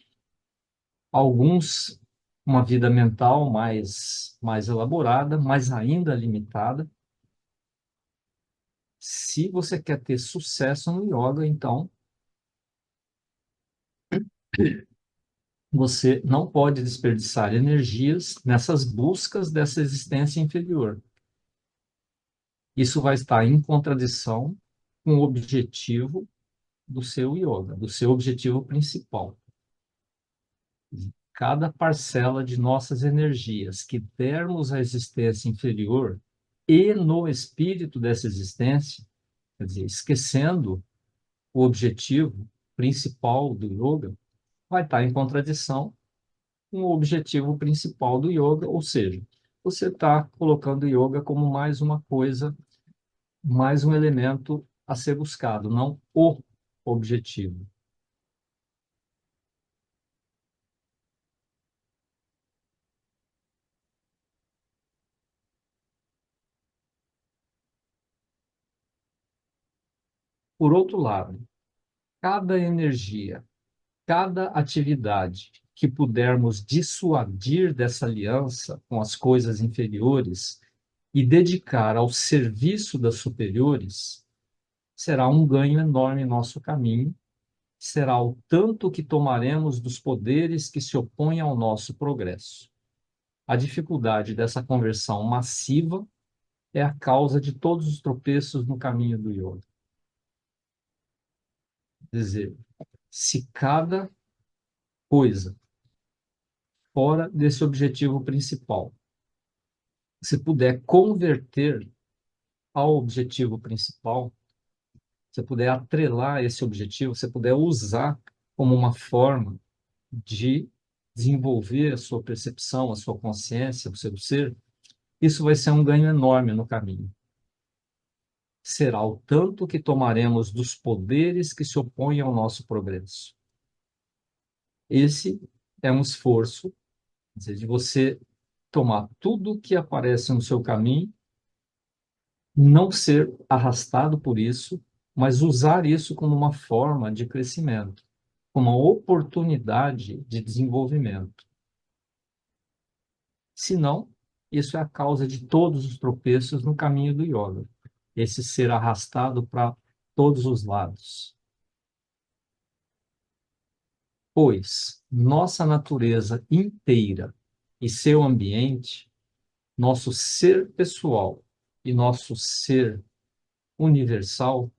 Speaker 1: Alguns, uma vida mental mais elaborada, mas ainda limitada. Se você quer ter sucesso no yoga, então você não pode desperdiçar energias nessas buscas dessa existência inferior. Isso vai estar em contradição com o objetivo do seu yoga, do seu objetivo principal. Cada parcela de nossas energias que dermos à existência inferior e no espírito dessa existência, quer dizer, esquecendo o objetivo principal do yoga, vai estar em contradição com o objetivo principal do yoga, ou seja, você está colocando o yoga como mais uma coisa, mais um elemento a ser buscado, não o objetivo. Por outro lado, cada energia, cada atividade que pudermos dissuadir dessa aliança com as coisas inferiores e dedicar ao serviço das superiores, será um ganho enorme em nosso caminho, será o tanto que tomaremos dos poderes que se opõem ao nosso progresso. A dificuldade dessa conversão massiva é a causa de todos os tropeços no caminho do yoga. Quer dizer, se cada coisa fora desse objetivo principal, se puder converter ao objetivo principal, se puder atrelar esse objetivo, se puder usar como uma forma de desenvolver a sua percepção, a sua consciência, o seu ser, isso vai ser um ganho enorme no caminho. Será o tanto que tomaremos dos poderes que se opõem ao nosso progresso. Esse é um esforço, quer dizer, de você tomar tudo que aparece no seu caminho, não ser arrastado por isso, mas usar isso como uma forma de crescimento, como uma oportunidade de desenvolvimento. Senão, isso é a causa de todos os tropeços no caminho do yoga. Esse ser arrastado para todos os lados. Pois nossa natureza inteira e seu ambiente, nosso ser pessoal e nosso ser universal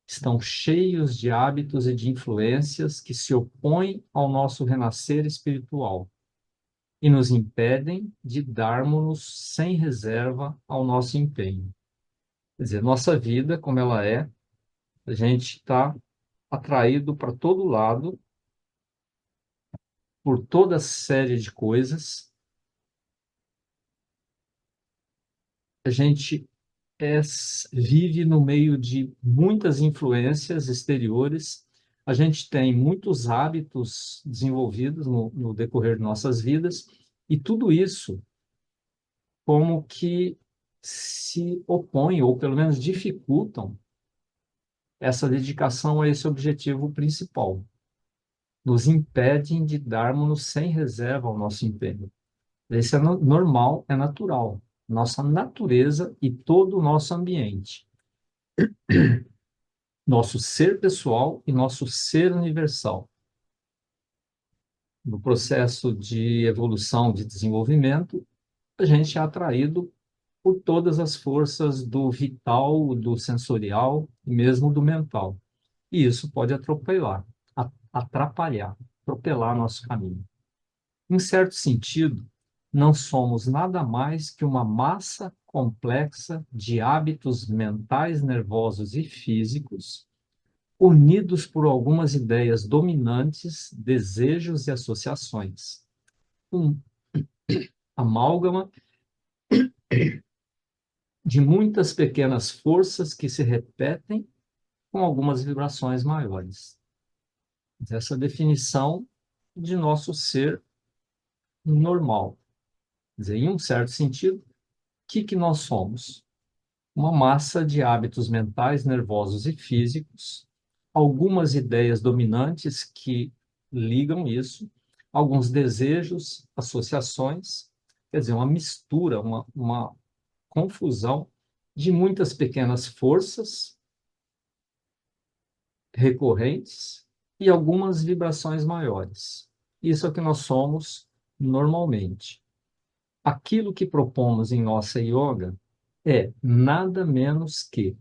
Speaker 1: estão cheios de hábitos e de influências que se opõem ao nosso renascer espiritual. e nos impedem de darmos sem reserva ao nosso empenho. Quer dizer, nossa vida, como ela é, a gente está atraído para todo lado por toda série de coisas. A gente vive no meio de muitas influências exteriores. A gente tem muitos hábitos desenvolvidos no decorrer de nossas vidas, e tudo isso como que se opõe, ou pelo menos dificultam, essa dedicação a esse objetivo principal. Nos impedem de darmos sem reserva ao nosso empenho. Isso é normal, é natural. Nossa natureza e todo o nosso ambiente. Nosso ser pessoal e nosso ser universal. No processo de evolução, de desenvolvimento, a gente é atraído por todas as forças do vital, do sensorial e mesmo do mental. E isso pode atrapalhar, atropelar nosso caminho. Em certo sentido, não somos nada mais que uma massa complexa de hábitos mentais, nervosos e físicos, unidos por algumas ideias dominantes, desejos e associações. Um amálgama de muitas pequenas forças que se repetem com algumas vibrações maiores. Essa definição de nosso ser normal. Quer dizer, em um certo sentido, o que nós somos? Uma massa de hábitos mentais, nervosos e físicos, algumas ideias dominantes que ligam isso, alguns desejos, associações, quer dizer, uma mistura, uma confusão de muitas pequenas forças recorrentes e algumas vibrações maiores. Isso é o que nós somos normalmente. Aquilo que propomos em nossa yoga é nada menos que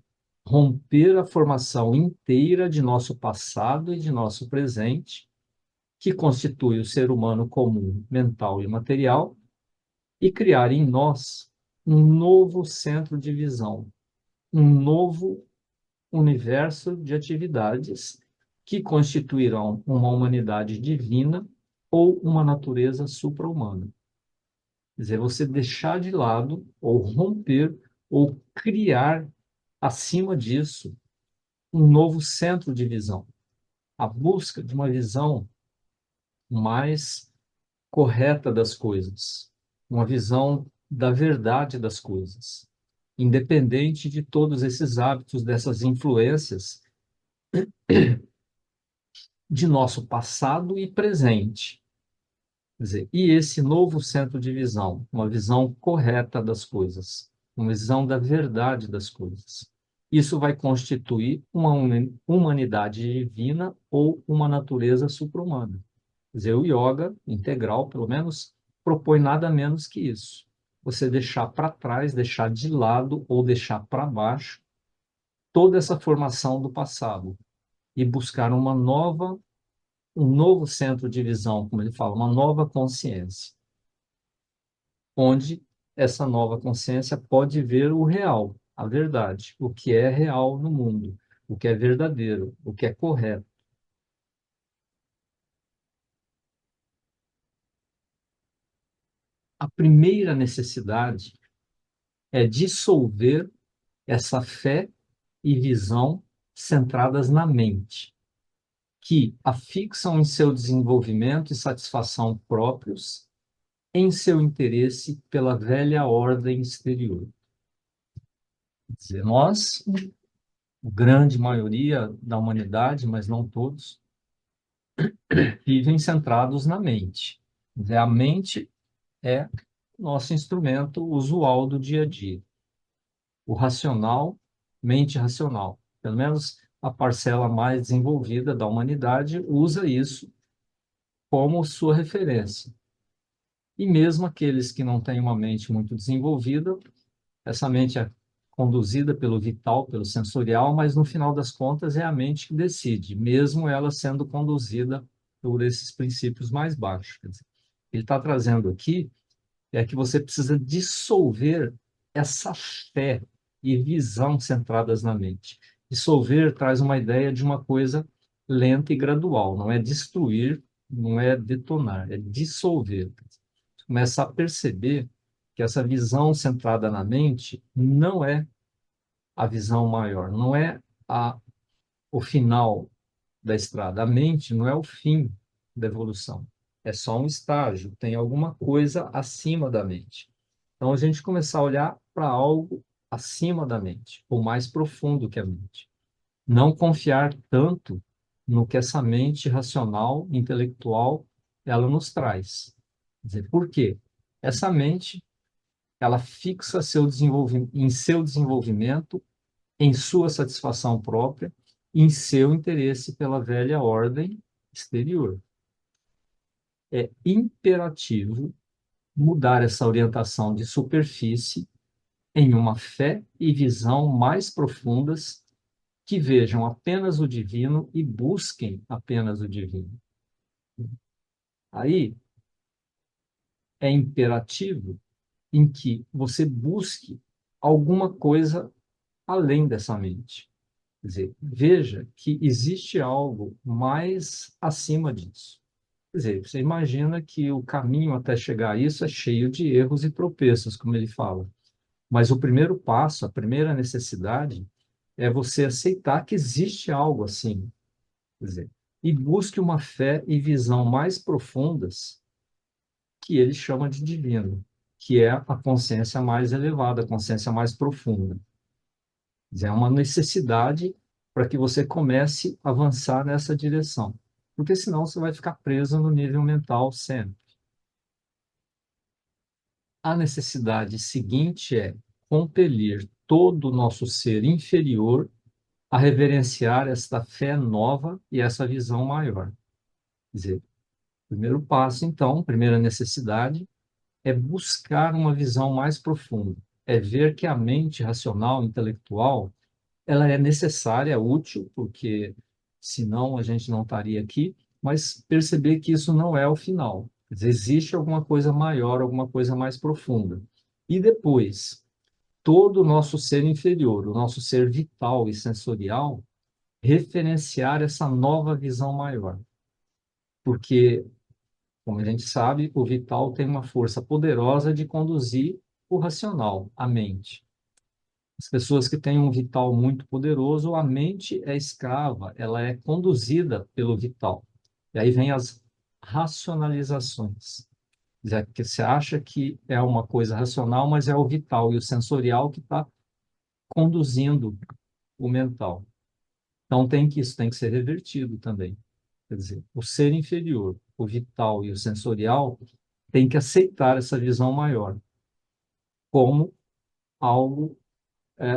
Speaker 1: romper a formação inteira de nosso passado e de nosso presente, que constitui o ser humano comum, mental e material, e criar em nós um novo centro de visão, um novo universo de atividades que constituirão uma humanidade divina ou uma natureza supra-humana. Quer dizer, você deixar de lado, ou romper, ou criar, acima disso, um novo centro de visão. A busca de uma visão mais correta das coisas, uma visão da verdade das coisas, independente de todos esses hábitos, dessas influências de nosso passado e presente. Quer dizer, e esse novo centro de visão, uma visão correta das coisas, uma visão da verdade das coisas. Isso vai constituir uma humanidade divina ou uma natureza supra-humana. Quer dizer, o yoga integral, pelo menos, propõe nada menos que isso. Você deixar para trás, deixar de lado ou deixar para baixo toda essa formação do passado e buscar um novo centro de visão, como ele fala, uma nova consciência, onde essa nova consciência pode ver o real, a verdade, o que é real no mundo, o que é verdadeiro, o que é correto. A primeira necessidade é dissolver essa fé e visão centradas na mente, que afixam em seu desenvolvimento e satisfação próprios, em seu interesse pela velha ordem exterior. Quer dizer, nós, a grande maioria da humanidade, mas não todos, vivem centrados na mente. Quer dizer, a mente é nosso instrumento usual do dia a dia. O racional, mente racional. Pelo menos a parcela mais desenvolvida da humanidade usa isso como sua referência. E mesmo aqueles que não têm uma mente muito desenvolvida, essa mente é conduzida pelo vital, pelo sensorial, mas no final das contas é a mente que decide, mesmo ela sendo conduzida por esses princípios mais baixos. Quer dizer, ele está trazendo aqui é que você precisa dissolver essa fé e visão centradas na mente. Dissolver traz uma ideia de uma coisa lenta e gradual, não é destruir, não é detonar, é dissolver. Começa a perceber que essa visão centrada na mente não é a visão maior, não é o final da estrada. A mente não é o fim da evolução, é só um estágio, tem alguma coisa acima da mente. Então, a gente começar a olhar para algo acima da mente, ou mais profundo que a mente. Não confiar tanto no que essa mente racional, intelectual, ela nos traz. Quer dizer, por quê? Essa mente, ela fixa em seu desenvolvimento, em sua satisfação própria, em seu interesse pela velha ordem exterior. É imperativo mudar essa orientação de superfície em uma fé e visão mais profundas que vejam apenas o divino e busquem apenas o divino. Aí é imperativo em que você busque alguma coisa além dessa mente. Quer dizer, veja que existe algo mais acima disso. Quer dizer, você imagina que o caminho até chegar a isso é cheio de erros e tropeços, como ele fala. Mas o primeiro passo, a primeira necessidade, é você aceitar que existe algo assim, quer dizer, e busque uma fé e visão mais profundas que ele chama de divino, que é a consciência mais elevada, a consciência mais profunda. Quer dizer, é uma necessidade para que você comece a avançar nessa direção, porque senão você vai ficar preso no nível mental sempre. A necessidade seguinte é compelir todo o nosso ser inferior a reverenciar esta fé nova e essa visão maior. Quer dizer, o primeiro passo, então, primeira necessidade, é buscar uma visão mais profunda, é ver que a mente racional, intelectual, ela é necessária, é útil, porque senão a gente não estaria aqui, mas perceber que isso não é o final. Quer dizer, existe alguma coisa maior, alguma coisa mais profunda. E depois, todo o nosso ser inferior, o nosso ser vital e sensorial, referenciar essa nova visão maior. Porque, como a gente sabe, o vital tem uma força poderosa de conduzir o racional, a mente. As pessoas que têm um vital muito poderoso, a mente é escrava, ela é conduzida pelo vital. E aí vem as racionalizações. Quer dizer, que você acha que é uma coisa racional, mas é o vital e o sensorial que está conduzindo o mental. Então isso tem que ser revertido também. Quer dizer, o ser inferior, o vital e o sensorial tem que aceitar essa visão maior como algo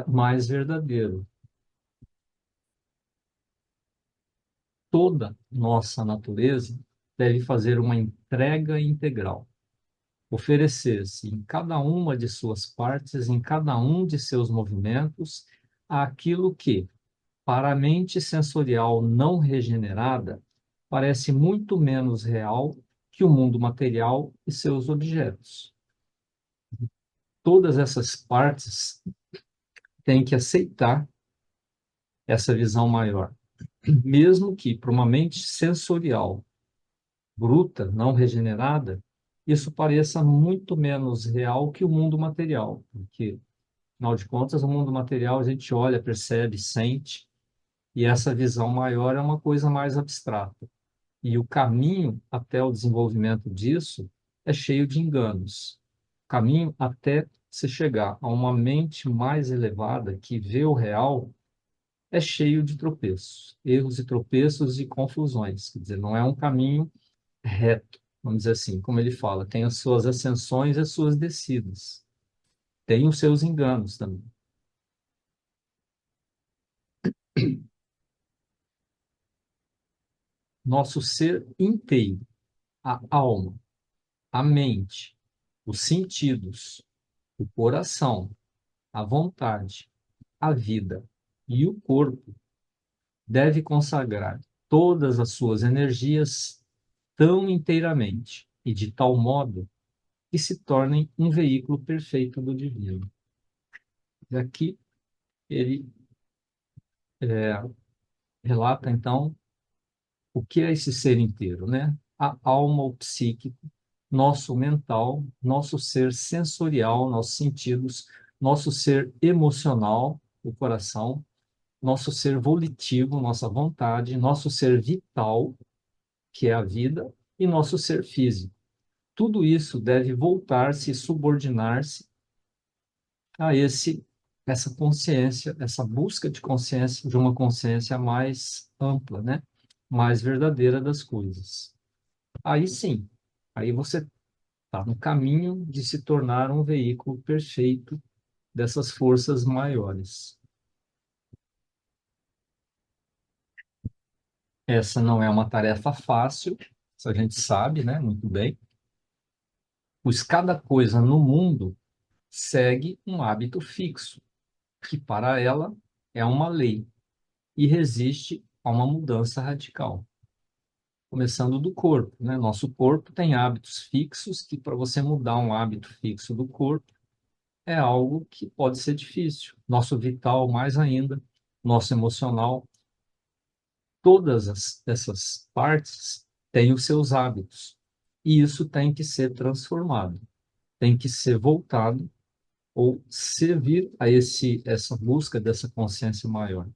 Speaker 1: mais verdadeiro. Toda nossa natureza deve fazer uma entrega integral, oferecer-se em cada uma de suas partes, em cada um de seus movimentos, àquilo que, para a mente sensorial não regenerada, parece muito menos real que o mundo material e seus objetos. Todas essas partes têm que aceitar essa visão maior, mesmo que para uma mente sensorial bruta, não regenerada, isso pareça muito menos real que o mundo material, porque, afinal de contas, o mundo material a gente olha, percebe, sente, e essa visão maior é uma coisa mais abstrata. E o caminho até o desenvolvimento disso é cheio de enganos. O caminho até se chegar a uma mente mais elevada que vê o real é cheio de tropeços, erros e tropeços e confusões. Quer dizer, não é um caminho reto, vamos dizer assim, como ele fala, tem as suas ascensões e as suas descidas, tem os seus enganos também. Nosso ser inteiro, a alma, a mente, os sentidos, o coração, a vontade, a vida e o corpo deve consagrar todas as suas energias tão inteiramente e de tal modo que se tornem um veículo perfeito do divino. E aqui ele relata, então, o que é esse ser inteiro, né? A alma, o psíquico, nosso mental, nosso ser sensorial, nossos sentidos, nosso ser emocional, o coração, nosso ser volitivo, nossa vontade, nosso ser vital, que é a vida, e nosso ser físico. Tudo isso deve voltar-se e subordinar-se a essa consciência, essa busca de consciência, de uma consciência mais ampla, né? Mais verdadeira das coisas. Aí sim, aí você está no caminho de se tornar um veículo perfeito dessas forças maiores. Essa não é uma tarefa fácil, isso a gente sabe, né? Muito bem. Pois cada coisa no mundo segue um hábito fixo, que para ela é uma lei e resiste a uma mudança radical. Começando do corpo, né? Nosso corpo tem hábitos fixos que para você mudar um hábito fixo do corpo é algo que pode ser difícil. Nosso vital mais ainda, nosso emocional, essas partes têm os seus hábitos e isso tem que ser transformado, tem que ser voltado ou servir a essa busca dessa consciência maior.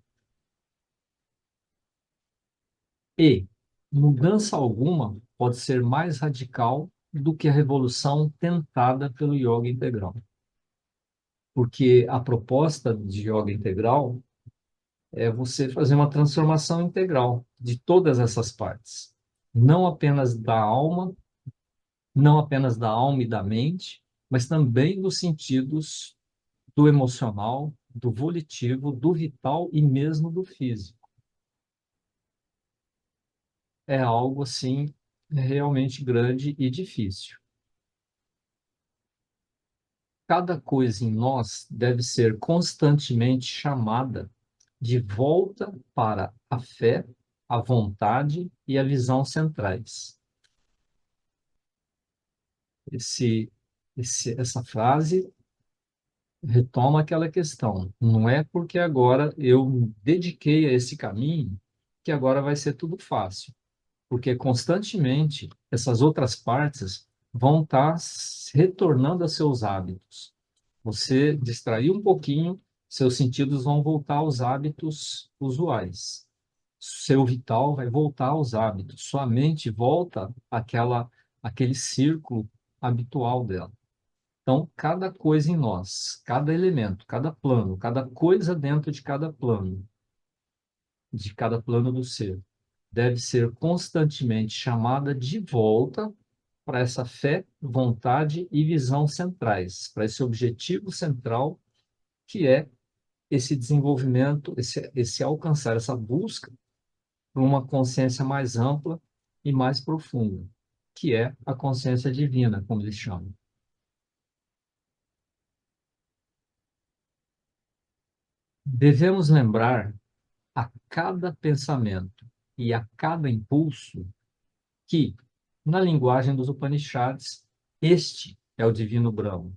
Speaker 1: E mudança alguma pode ser mais radical do que a revolução tentada pelo yoga integral. Porque a proposta de yoga integral é você fazer uma transformação integral de todas essas partes, não apenas da alma, não apenas da alma e da mente, mas também dos sentidos do emocional, do volitivo, do vital e mesmo do físico. É algo assim realmente grande e difícil. Cada coisa em nós deve ser constantemente chamada de volta para a fé, a vontade e a visão centrais. Esse, essa frase retoma aquela questão. Não é porque agora eu me dediquei a esse caminho que agora vai ser tudo fácil. Porque constantemente essas outras partes vão estar retornando a seus hábitos. Você distraiu um pouquinho, seus sentidos vão voltar aos hábitos usuais. Seu vital vai voltar aos hábitos. Sua mente volta àquele círculo habitual dela. Então, cada coisa em nós, cada elemento, cada plano, cada coisa dentro de cada plano do ser, deve ser constantemente chamada de volta para essa fé, vontade e visão centrais, para esse objetivo central que é esse desenvolvimento, esse alcançar, essa busca por uma consciência mais ampla e mais profunda, que é a consciência divina, como eles chamam. Devemos lembrar a cada pensamento e a cada impulso que, na linguagem dos Upanishads, este é o divino Brahma,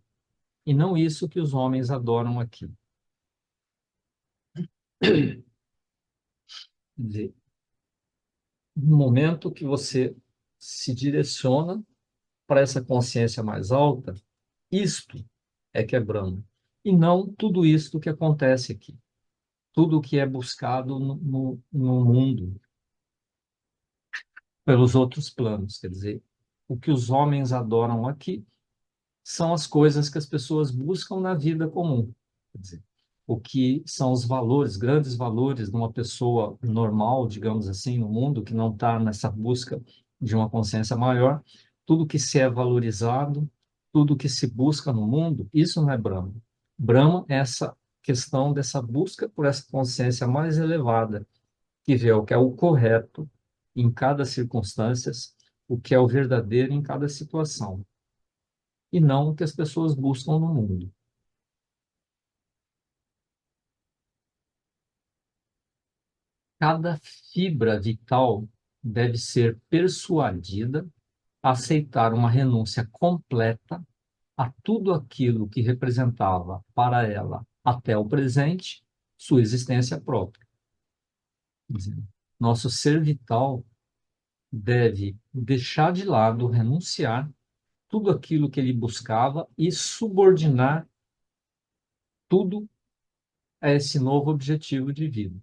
Speaker 1: e não isso que os homens adoram aqui. Quer dizer, no momento que você se direciona para essa consciência mais alta, isto é que é Brahma, e não tudo isto que acontece aqui, tudo o que é buscado no mundo, pelos outros planos. Quer dizer, o que os homens adoram aqui são as coisas que as pessoas buscam na vida comum. Quer dizer, o que são os valores, grandes valores de uma pessoa normal, digamos assim, no mundo, que não está nessa busca de uma consciência maior, tudo que se é valorizado, tudo que se busca no mundo, isso não é Brahma. Brahma é essa questão dessa busca por essa consciência mais elevada, que vê o que é o correto em cada circunstância, o que é o verdadeiro em cada situação e não o que as pessoas buscam no mundo. Cada fibra vital deve ser persuadida aceitar uma renúncia completa a tudo aquilo que representava para ela, até o presente, sua existência própria. Quer dizer, nosso ser vital deve deixar de lado, renunciar tudo aquilo que ele buscava e subordinar tudo a esse novo objetivo de vida.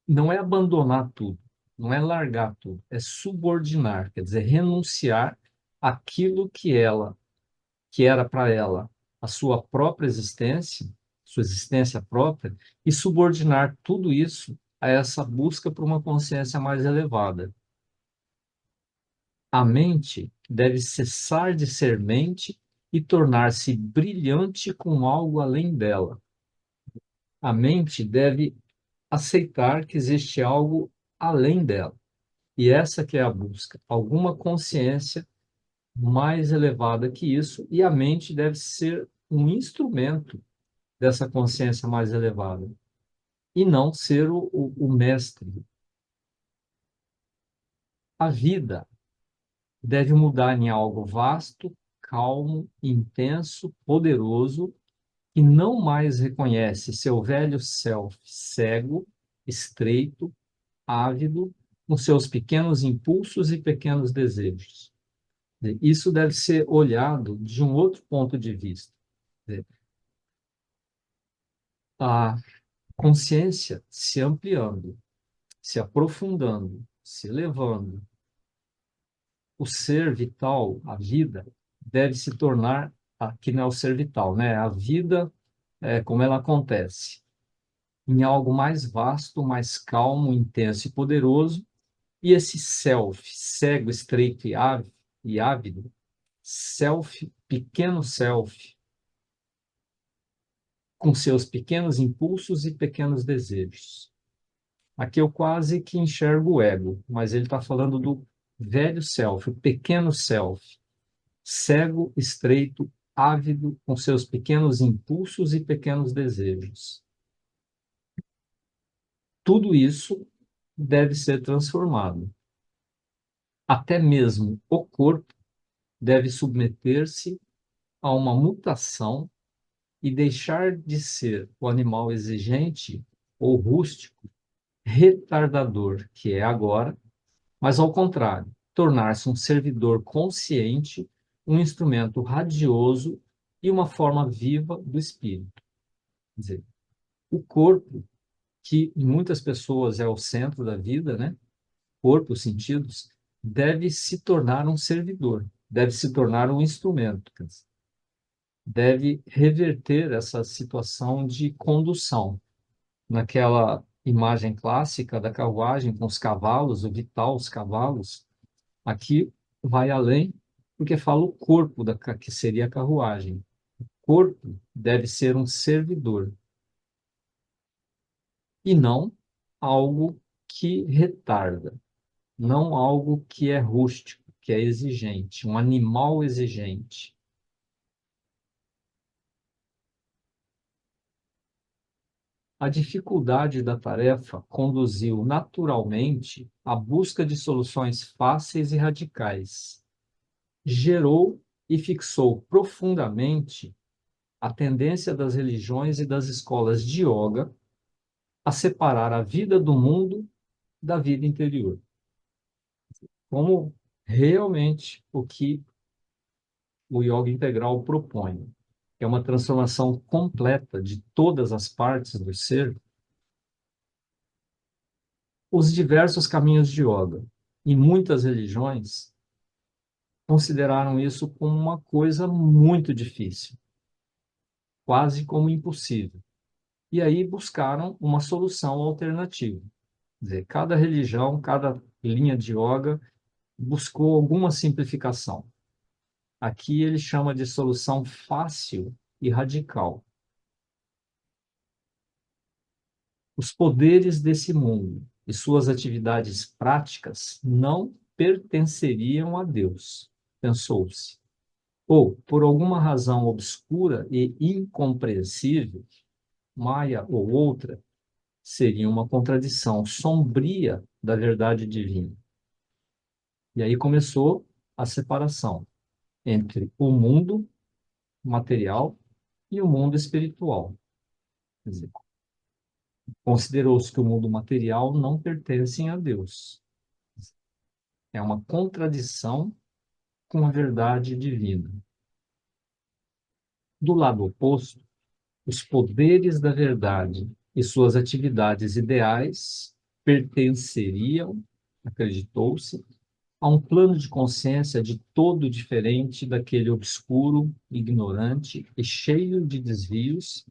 Speaker 1: Não é abandonar tudo, não é largar tudo, é subordinar, quer dizer, renunciar àquilo que era para ela a sua própria existência, sua existência própria, e subordinar tudo isso a essa busca por uma consciência mais elevada. A mente deve cessar de ser mente e tornar-se brilhante com algo além dela. A mente deve aceitar que existe algo além dela. E essa que é a busca, alguma consciência mais elevada que isso, e a mente deve ser um instrumento dessa consciência mais elevada, e não ser o mestre. A vida deve mudar em algo vasto, calmo, intenso, poderoso, que não mais reconhece seu velho self cego, estreito, ávido, com seus pequenos impulsos e pequenos desejos. Isso deve ser olhado de um outro ponto de vista. A consciência se ampliando, se aprofundando, se elevando, o ser vital, a vida, deve se tornar, aqui não é o ser vital, né? A vida, como ela acontece, em algo mais vasto, mais calmo, intenso e poderoso, e esse self, cego, estreito e ávido, self, pequeno self, com seus pequenos impulsos e pequenos desejos. Aqui eu quase que enxergo o ego, mas ele está falando do velho self, o pequeno self, cego, estreito, ávido, com seus pequenos impulsos e pequenos desejos. Tudo isso deve ser transformado. Até mesmo o corpo deve submeter-se a uma mutação e deixar de ser o animal exigente ou rústico, retardador, que é agora, mas, ao contrário, tornar-se um servidor consciente, um instrumento radioso e uma forma viva do espírito. Quer dizer, o corpo, que em muitas pessoas é o centro da vida, né? Corpo, os sentidos, deve se tornar um servidor, deve se tornar um instrumento, quer dizer, deve reverter essa situação de condução. Naquela imagem clássica da carruagem com os cavalos, o vital, os cavalos, aqui vai além, porque fala o corpo, que seria a carruagem. O corpo deve ser um servidor, e não algo que retarda, não algo que é rústico, que é exigente, um animal exigente. A dificuldade da tarefa conduziu naturalmente à busca de soluções fáceis e radicais. Gerou e fixou profundamente a tendência das religiões e das escolas de yoga a separar a vida do mundo da vida interior. Como realmente o que o yoga integral propõe, que é uma transformação completa de todas as partes do ser. Os diversos caminhos de yoga e muitas religiões consideraram isso como uma coisa muito difícil, quase como impossível. E aí buscaram uma solução alternativa. Quer dizer, cada religião, cada linha de yoga buscou alguma simplificação. Aqui ele chama de solução fácil e radical. Os poderes desse mundo e suas atividades práticas não pertenceriam a Deus, pensou-se. Ou, por alguma razão obscura e incompreensível, Maya ou outra, seria uma contradição sombria da verdade divina. E aí começou a separação entre o mundo material e o mundo espiritual. Quer dizer, considerou-se que o mundo material não pertence a Deus. É uma contradição com a verdade divina. Do lado oposto, os poderes da verdade e suas atividades ideais pertenceriam, acreditou-se, a um plano de consciência de todo diferente daquele obscuro, ignorante e cheio de desvios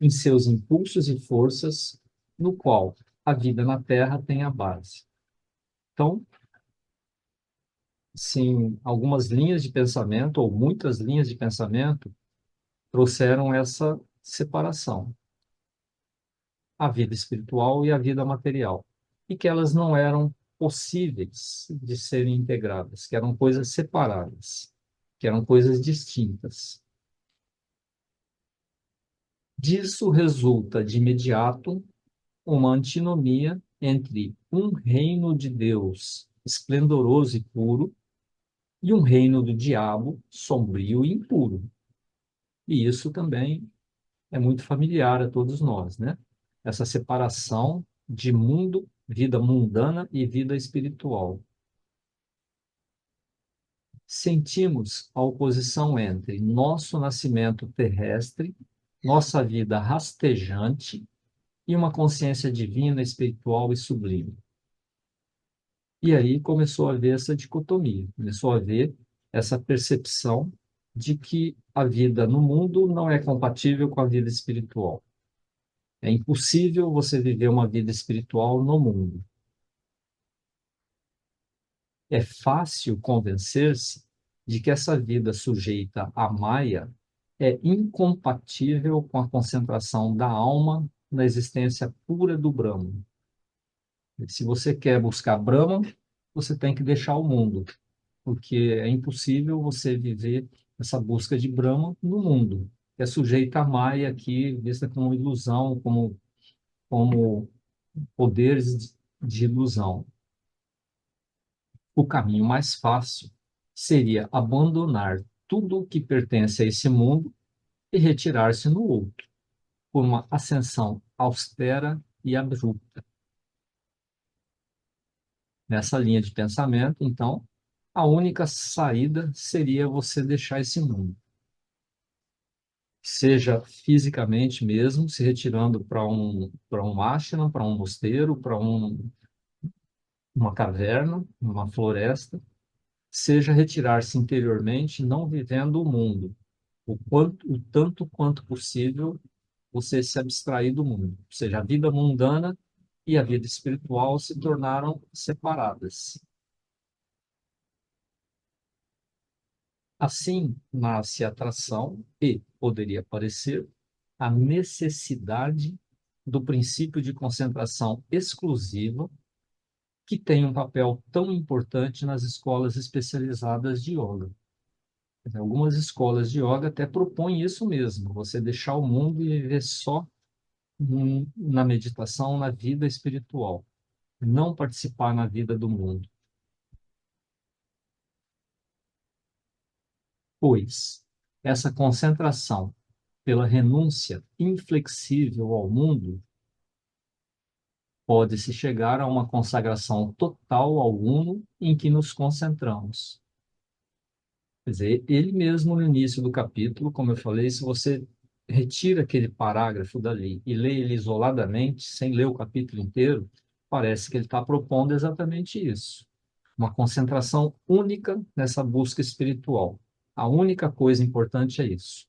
Speaker 1: em seus impulsos e forças, no qual a vida na Terra tem a base. Então, sim, algumas linhas de pensamento, ou muitas linhas de pensamento, trouxeram essa separação, a vida espiritual e a vida material, e que elas não eram possíveis de serem integradas, que eram coisas separadas, que eram coisas distintas. Disso resulta de imediato uma antinomia entre um reino de Deus esplendoroso e puro e um reino do diabo sombrio e impuro. E isso também é muito familiar a todos nós, né? Essa separação de mundo, vida mundana e vida espiritual. Sentimos a oposição entre nosso nascimento terrestre, nossa vida rastejante e uma consciência divina, espiritual e sublime. E aí começou a haver essa dicotomia, começou a haver essa percepção de que a vida no mundo não é compatível com a vida espiritual. É impossível você viver uma vida espiritual no mundo. É fácil convencer-se de que essa vida sujeita à Maya é incompatível com a concentração da alma na existência pura do Brahman. Se você quer buscar Brahman, você tem que deixar o mundo, porque é impossível você viver essa busca de Brahman no mundo. É sujeita à Maya aqui, vista como ilusão, como poderes de ilusão. O caminho mais fácil seria abandonar tudo o que pertence a esse mundo e retirar-se no outro, por uma ascensão austera e abrupta. Nessa linha de pensamento, então, a única saída seria você deixar esse mundo. Seja fisicamente mesmo, se retirando para um ashram, para um mosteiro, para uma caverna, uma floresta, seja retirar-se interiormente, não vivendo o mundo, o tanto quanto possível você se abstrair do mundo. Ou seja, a vida mundana e a vida espiritual se tornaram separadas. Assim nasce a atração e, poderia parecer, a necessidade do princípio de concentração exclusiva, que tem um papel tão importante nas escolas especializadas de yoga. Algumas escolas de yoga até propõem isso mesmo, você deixar o mundo e viver só na meditação, na vida espiritual, não participar na vida do mundo. Pois essa concentração pela renúncia inflexível ao mundo pode-se chegar a uma consagração total ao uno em que nos concentramos. Quer dizer, ele mesmo no início do capítulo, como eu falei, se você retira aquele parágrafo dali e lê ele isoladamente, sem ler o capítulo inteiro, parece que ele está propondo exatamente isso. Uma concentração única nessa busca espiritual. A única coisa importante é isso.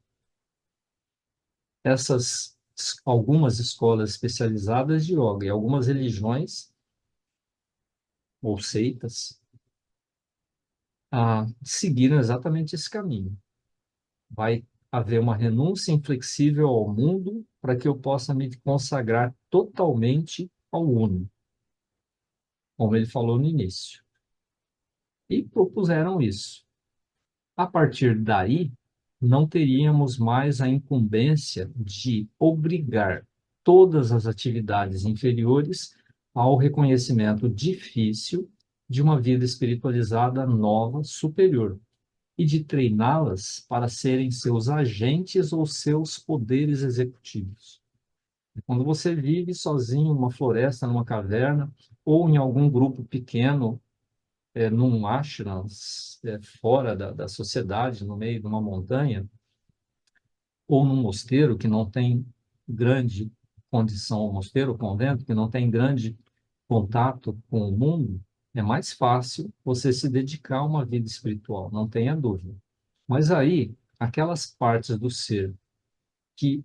Speaker 1: Essas algumas escolas especializadas de yoga e algumas religiões ou seitas seguiram exatamente esse caminho. Vai haver uma renúncia inflexível ao mundo para que eu possa me consagrar totalmente ao Uno, como ele falou no início. E propuseram isso. A partir daí, não teríamos mais a incumbência de obrigar todas as atividades inferiores ao reconhecimento difícil de uma vida espiritualizada nova, superior, e de treiná-las para serem seus agentes ou seus poderes executivos. Quando você vive sozinho numa floresta, numa caverna, ou em algum grupo pequeno, num ashram, fora da sociedade, no meio de uma montanha, ou num mosteiro que não tem grande condição, mosteiro, convento, que não tem grande contato com o mundo, é mais fácil você se dedicar a uma vida espiritual, não tenha dúvida. Mas aí, aquelas partes do ser que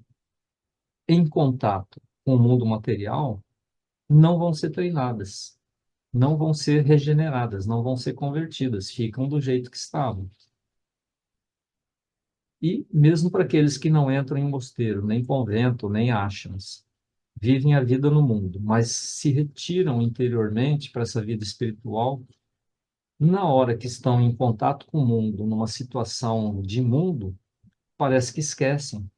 Speaker 1: em contato com o mundo material não vão ser treinadas, não vão ser regeneradas, não vão ser convertidas, ficam do jeito que estavam. E mesmo para aqueles que não entram em mosteiro, nem convento, nem ashrams, vivem a vida no mundo, mas se retiram interiormente para essa vida espiritual, na hora que estão em contato com o mundo, numa situação de mundo, parece que esquecem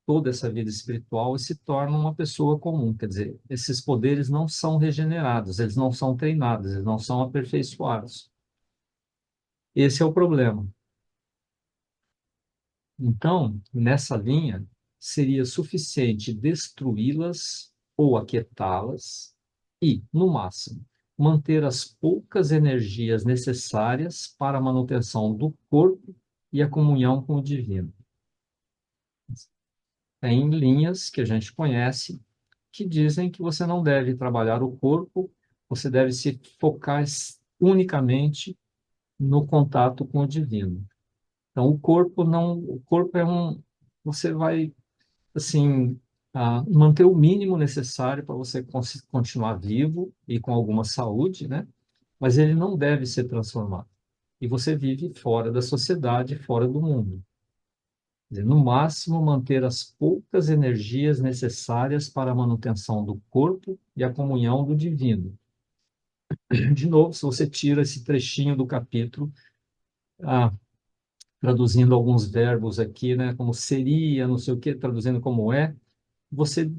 Speaker 1: toda essa vida espiritual e se tornam uma pessoa comum. Quer dizer, esses poderes não são regenerados, eles não são treinados, eles não são aperfeiçoados. Esse é o problema. Então, nessa linha, seria suficiente destruí-las ou aquietá-las e, no máximo, manter as poucas energias necessárias para a manutenção do corpo e a comunhão com o divino. Tem linhas que a gente conhece que dizem que você não deve trabalhar o corpo, você deve se focar unicamente no contato com o divino. Então, o corpo é você vai, assim, manter o mínimo necessário para você continuar vivo e com alguma saúde, né? Mas ele não deve ser transformado. E você vive fora da sociedade, fora do mundo. Quer dizer, no máximo, manter as poucas energias necessárias para a manutenção do corpo e a comunhão do divino. De novo, se você tira esse trechinho do capítulo, ah, traduzindo alguns verbos aqui, né, como seria, não sei o quê, traduzindo como é, você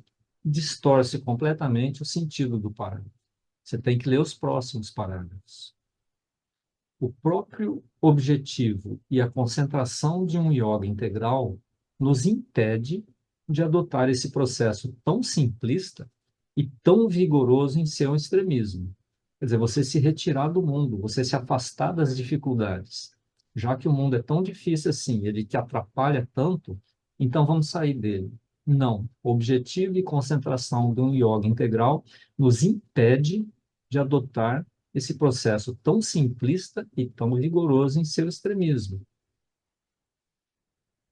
Speaker 1: distorce completamente o sentido do parágrafo. Você tem que ler os próximos parágrafos. O próprio objetivo e a concentração de um yoga integral nos impede de adotar esse processo tão simplista e tão vigoroso em seu extremismo. Quer dizer, você se retirar do mundo, você se afastar das dificuldades. Já que o mundo é tão difícil assim, ele te atrapalha tanto, então vamos sair dele. Não. O objetivo e concentração de um yoga integral nos impede de adotar esse processo tão simplista e tão rigoroso em seu extremismo.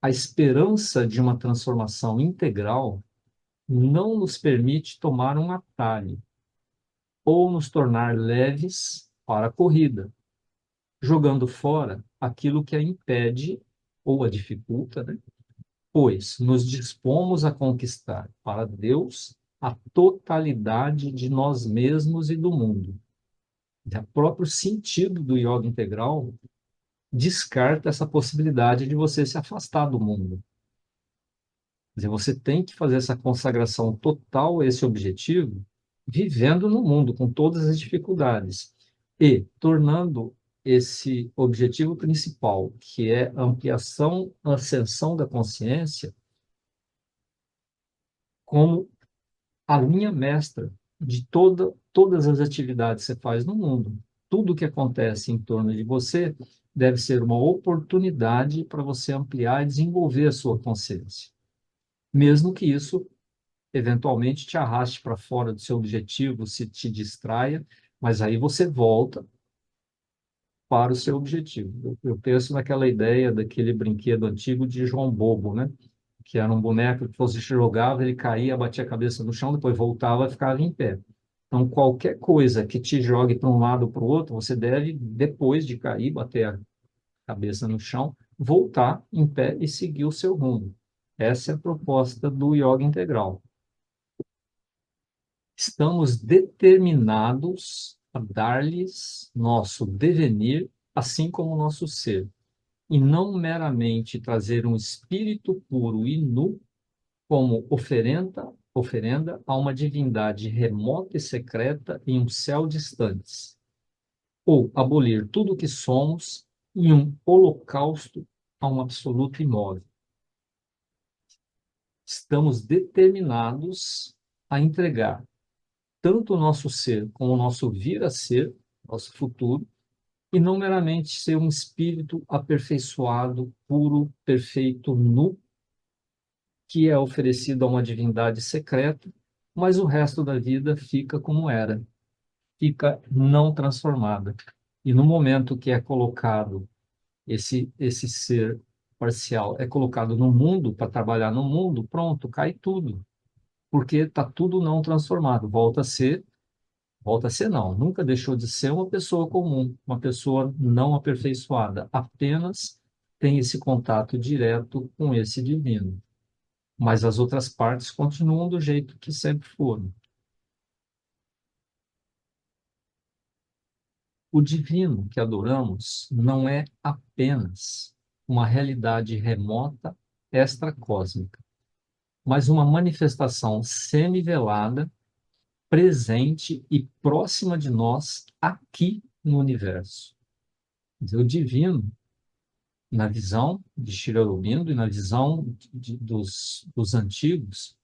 Speaker 1: A esperança de uma transformação integral não nos permite tomar um atalho ou nos tornar leves para a corrida, jogando fora aquilo que a impede ou a dificulta, né? Pois nos dispomos a conquistar para Deus a totalidade de nós mesmos e do mundo. O próprio sentido do yoga integral descarta essa possibilidade de você se afastar do mundo. Quer dizer, você tem que fazer essa consagração total a esse objetivo, vivendo no mundo com todas as dificuldades e tornando esse objetivo principal, que é a ampliação, a ascensão da consciência, como a linha mestra de todas as atividades que você faz no mundo. Tudo que acontece em torno de você deve ser uma oportunidade para você ampliar e desenvolver a sua consciência. Mesmo que isso, eventualmente, te arraste para fora do seu objetivo, se te distraia, mas aí você volta para o seu objetivo. Eu penso naquela ideia daquele brinquedo antigo de João Bobo, né? Que era um boneco que você jogava, ele caía, batia a cabeça no chão, depois voltava e ficava em pé. Então, qualquer coisa que te jogue para um lado ou para o outro, você deve, depois de cair, bater a cabeça no chão, voltar em pé e seguir o seu rumo. Essa é a proposta do yoga integral. Estamos determinados a dar-lhes nosso devenir, assim como nosso ser, e não meramente trazer um espírito puro e nu como oferenda a uma divindade remota e secreta em um céu distante, ou abolir tudo o que somos em um holocausto a um absoluto imóvel. Estamos determinados a entregar tanto o nosso ser como o nosso vir a ser, nosso futuro, e não meramente ser um espírito aperfeiçoado, puro, perfeito, nu, que é oferecido a uma divindade secreta, mas o resto da vida fica como era, fica não transformada. E no momento que é colocado esse ser parcial, é colocado no mundo para trabalhar no mundo, pronto, cai tudo, porque está tudo não transformado, volta a ser não, nunca deixou de ser uma pessoa comum, uma pessoa não aperfeiçoada, apenas tem esse contato direto com esse divino. Mas as outras partes continuam do jeito que sempre foram. O divino que adoramos não é apenas uma realidade remota extracósmica, mas uma manifestação semi-velada, presente e próxima de nós aqui no universo. Quer dizer, o divino, na visão de Sri Aurobindo e na visão dos antigos,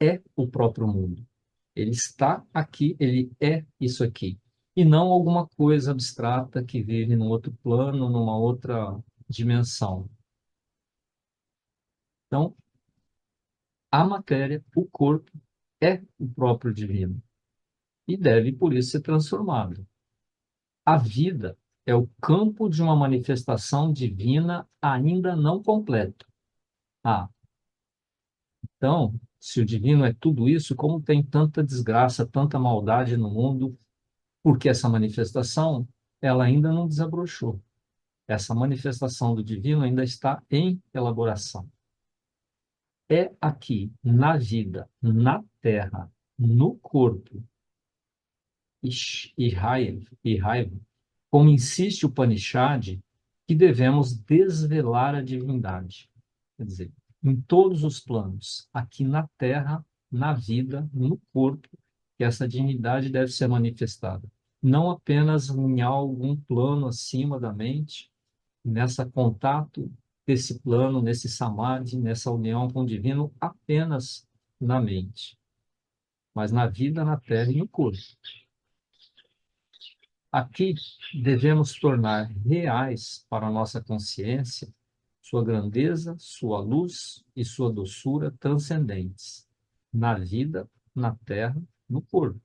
Speaker 1: é o próprio mundo. Ele está aqui, ele é isso aqui. E não alguma coisa abstrata que vive num outro plano, numa outra dimensão. Então, a matéria, o corpo, é o próprio divino e deve, por isso, ser transformado. A vida é o campo de uma manifestação divina ainda não completa. Ah, então, se o divino é tudo isso, como tem tanta desgraça, tanta maldade no mundo, porque essa manifestação, ela ainda não desabrochou. Essa manifestação do divino ainda está em elaboração. É aqui, na vida, na terra, no corpo, e raiva, como insiste o Upanishad, que devemos desvelar a divindade. Quer dizer, em todos os planos, aqui na terra, na vida, no corpo, que essa divindade deve ser manifestada. Não apenas em algum plano acima da mente, nessa contato desse plano, nesse samadhi, nessa união com o divino, apenas na mente, mas na vida, na terra e no corpo. Aqui devemos tornar reais para a nossa consciência sua grandeza, sua luz e sua doçura transcendentes, na vida, na terra, no corpo.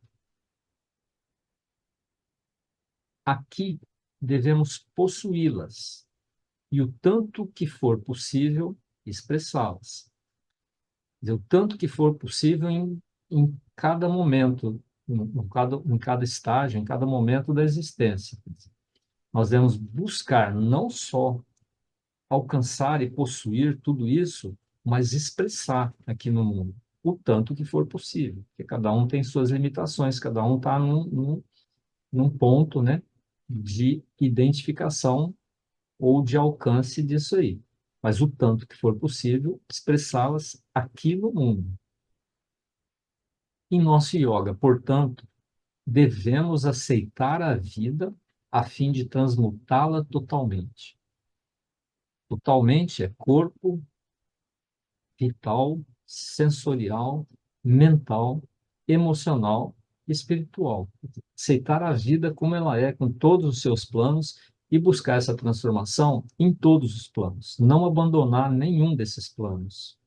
Speaker 1: Aqui devemos possuí-las e o tanto que for possível expressá-las. O tanto que for possível em cada momento, em cada estágio, em cada momento da existência. Nós devemos buscar não só alcançar e possuir tudo isso, mas expressar aqui no mundo o tanto que for possível, porque cada um tem suas limitações, cada um está num ponto, né, de identificação ou de alcance disso aí. Mas o tanto que for possível, expressá-las aqui no mundo. Em nosso yoga, portanto, devemos aceitar a vida a fim de transmutá-la totalmente. Totalmente é corpo, vital, sensorial, mental, emocional, espiritual. Aceitar a vida como ela é, com todos os seus planos e buscar essa transformação em todos os planos. Não abandonar nenhum desses planos.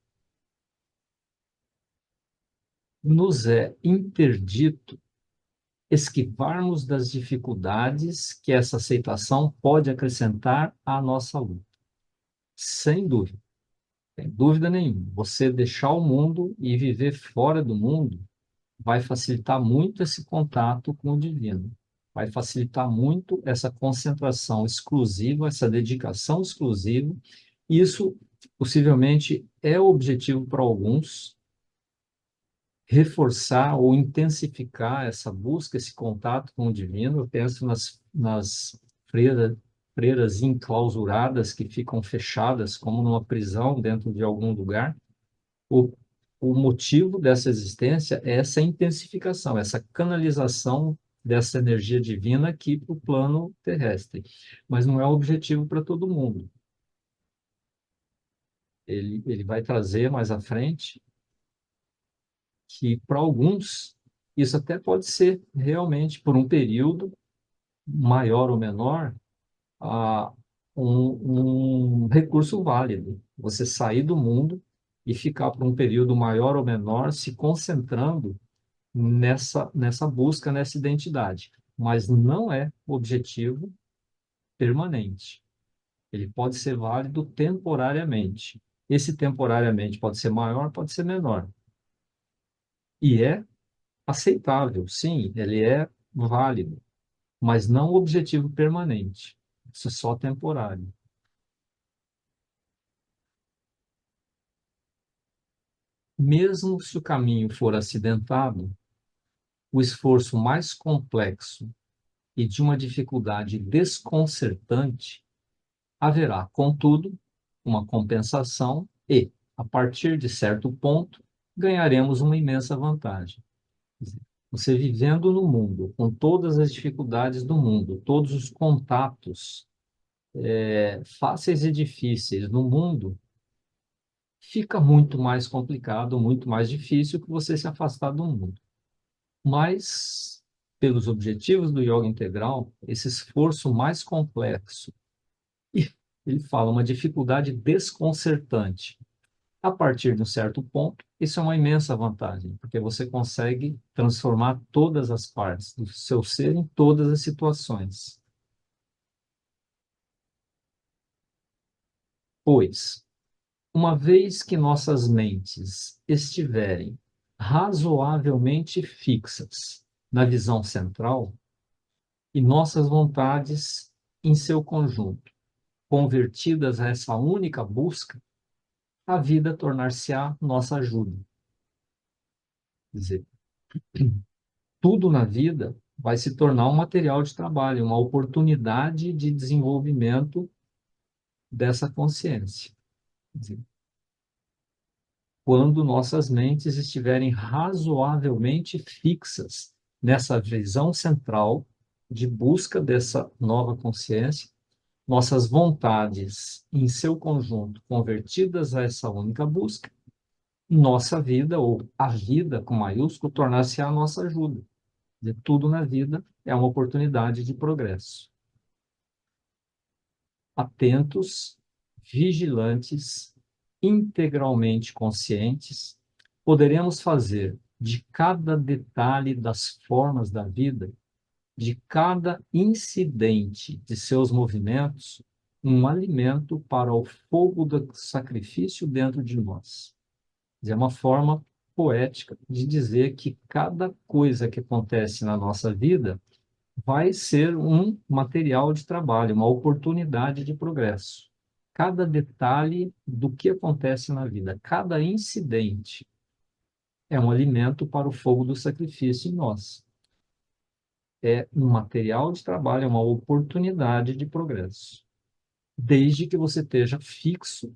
Speaker 1: Nos é interdito esquivarmos das dificuldades que essa aceitação pode acrescentar à nossa luta. Sem dúvida. Sem dúvida nenhuma. Você deixar o mundo e viver fora do mundo vai facilitar muito esse contato com o divino. Vai facilitar muito essa concentração exclusiva, essa dedicação exclusiva. Isso, possivelmente, é o objetivo para alguns, reforçar ou intensificar essa busca, esse contato com o divino. Eu penso nas freiras enclausuradas que ficam fechadas como numa prisão dentro de algum lugar. O, o motivo dessa existência é essa intensificação, essa canalização dessa energia divina aqui para o plano terrestre. Mas não é o objetivo para todo mundo. Ele vai trazer mais à frente que, para alguns, isso até pode ser realmente, por um período maior ou menor, a, um recurso válido. Você sair do mundo e ficar por um período maior ou menor se concentrando nessa busca, nessa identidade. Mas não é objetivo permanente. Ele pode ser válido temporariamente. Esse temporariamente pode ser maior, pode ser menor. E é aceitável, sim, ele é válido, mas não objetivo permanente. Isso é só temporário. Mesmo se o caminho for acidentado, o esforço mais complexo e de uma dificuldade desconcertante, haverá, contudo, uma compensação e, a partir de certo ponto, ganharemos uma imensa vantagem. Você vivendo no mundo, com todas as dificuldades do mundo, todos os contatos fáceis e difíceis no mundo, fica muito mais complicado, muito mais difícil que você se afastar do mundo. Mas, pelos objetivos do yoga integral, esse esforço mais complexo, e ele fala uma dificuldade desconcertante. A partir de um certo ponto, isso é uma imensa vantagem, porque você consegue transformar todas as partes do seu ser em todas as situações. Pois, uma vez que nossas mentes estiverem razoavelmente fixas na visão central e nossas vontades em seu conjunto, convertidas a essa única busca, a vida tornar-se-á nossa ajuda. Quer dizer, tudo na vida vai se tornar um material de trabalho, uma oportunidade de desenvolvimento dessa consciência. Quer dizer, quando nossas mentes estiverem razoavelmente fixas nessa visão central de busca dessa nova consciência, nossas vontades em seu conjunto convertidas a essa única busca, nossa vida, ou a vida com maiúsculo, tornar-se a nossa ajuda. De tudo na vida é uma oportunidade de progresso. Atentos, vigilantes, integralmente conscientes, poderemos fazer de cada detalhe das formas da vida, de cada incidente de seus movimentos, um alimento para o fogo do sacrifício dentro de nós. É uma forma poética de dizer que cada coisa que acontece na nossa vida vai ser um material de trabalho, uma oportunidade de progresso. Cada detalhe do que acontece na vida, cada incidente é um alimento para o fogo do sacrifício em nós. É um material de trabalho, é uma oportunidade de progresso. Desde que você esteja fixo,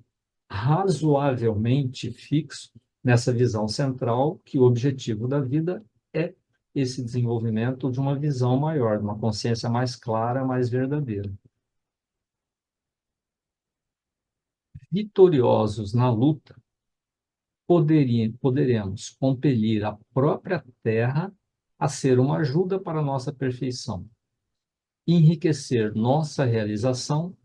Speaker 1: razoavelmente fixo, nessa visão central, que o objetivo da vida é esse desenvolvimento de uma visão maior, de uma consciência mais clara, mais verdadeira. Vitoriosos na luta, poderemos compelir a própria terra a ser uma ajuda para a nossa perfeição, enriquecer nossa realização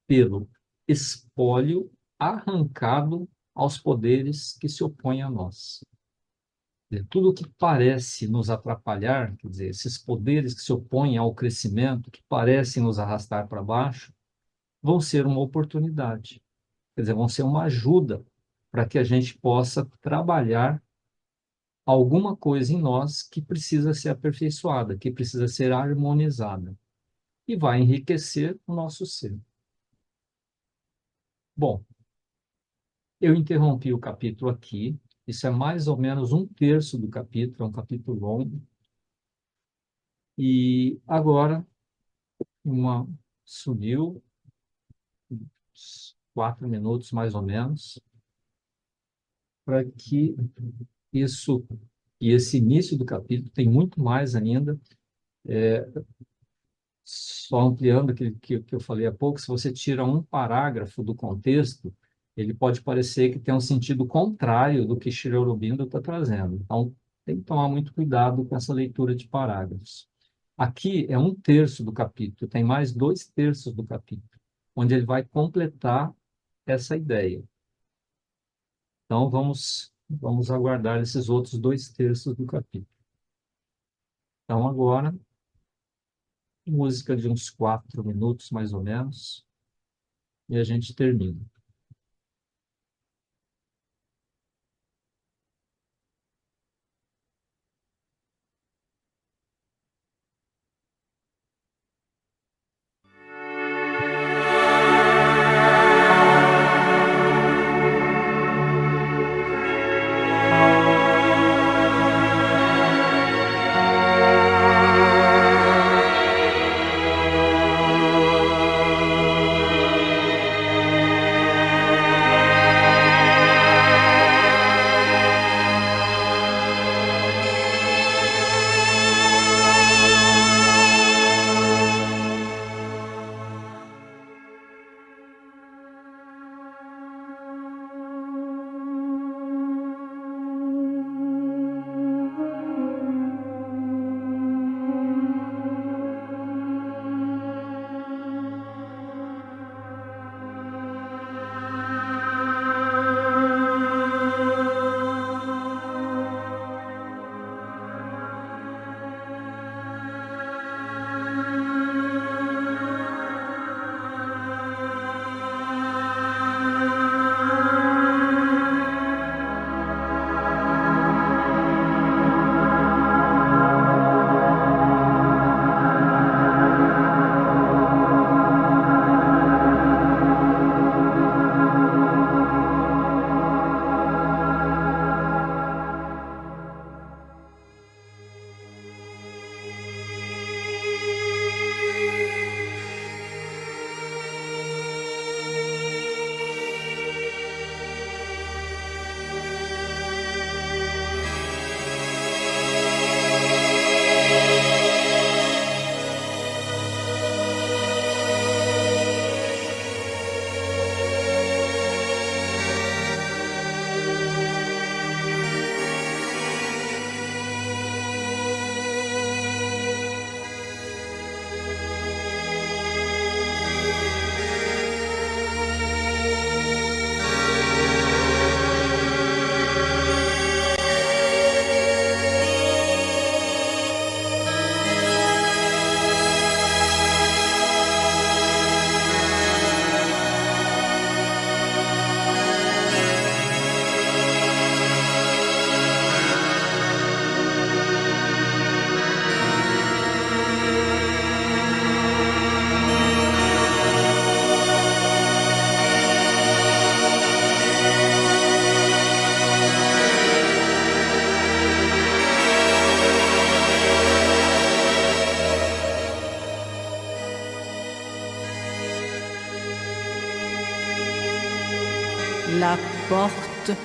Speaker 1: pelo espólio arrancado aos poderes que se opõem a nós. Tudo que parece nos atrapalhar, quer dizer, esses poderes que se opõem ao crescimento, que parecem nos arrastar para baixo, vão ser uma oportunidade, quer dizer, vão ser uma ajuda para que a gente possa trabalhar alguma coisa em nós que precisa ser aperfeiçoada, que precisa ser harmonizada, e vai enriquecer o nosso ser. Bom, eu interrompi o capítulo aqui. Isso é mais ou menos um terço do capítulo, é um capítulo longo. E agora, subiu, uns 4 minutos mais ou menos, para que isso, e esse início do capítulo tem muito mais ainda, Só ampliando aquilo que eu falei há pouco, se você tira um parágrafo do contexto, ele pode parecer que tem um sentido contrário do que Shri Aurobindo está trazendo. Então, tem que tomar muito cuidado com essa leitura de parágrafos. Aqui é um terço do capítulo, tem mais dois terços do capítulo, onde ele vai completar essa ideia. Então, vamos aguardar esses outros dois terços do capítulo. Então, agora, música de uns 4 minutos, mais ou menos, e a gente termina.
Speaker 2: La porte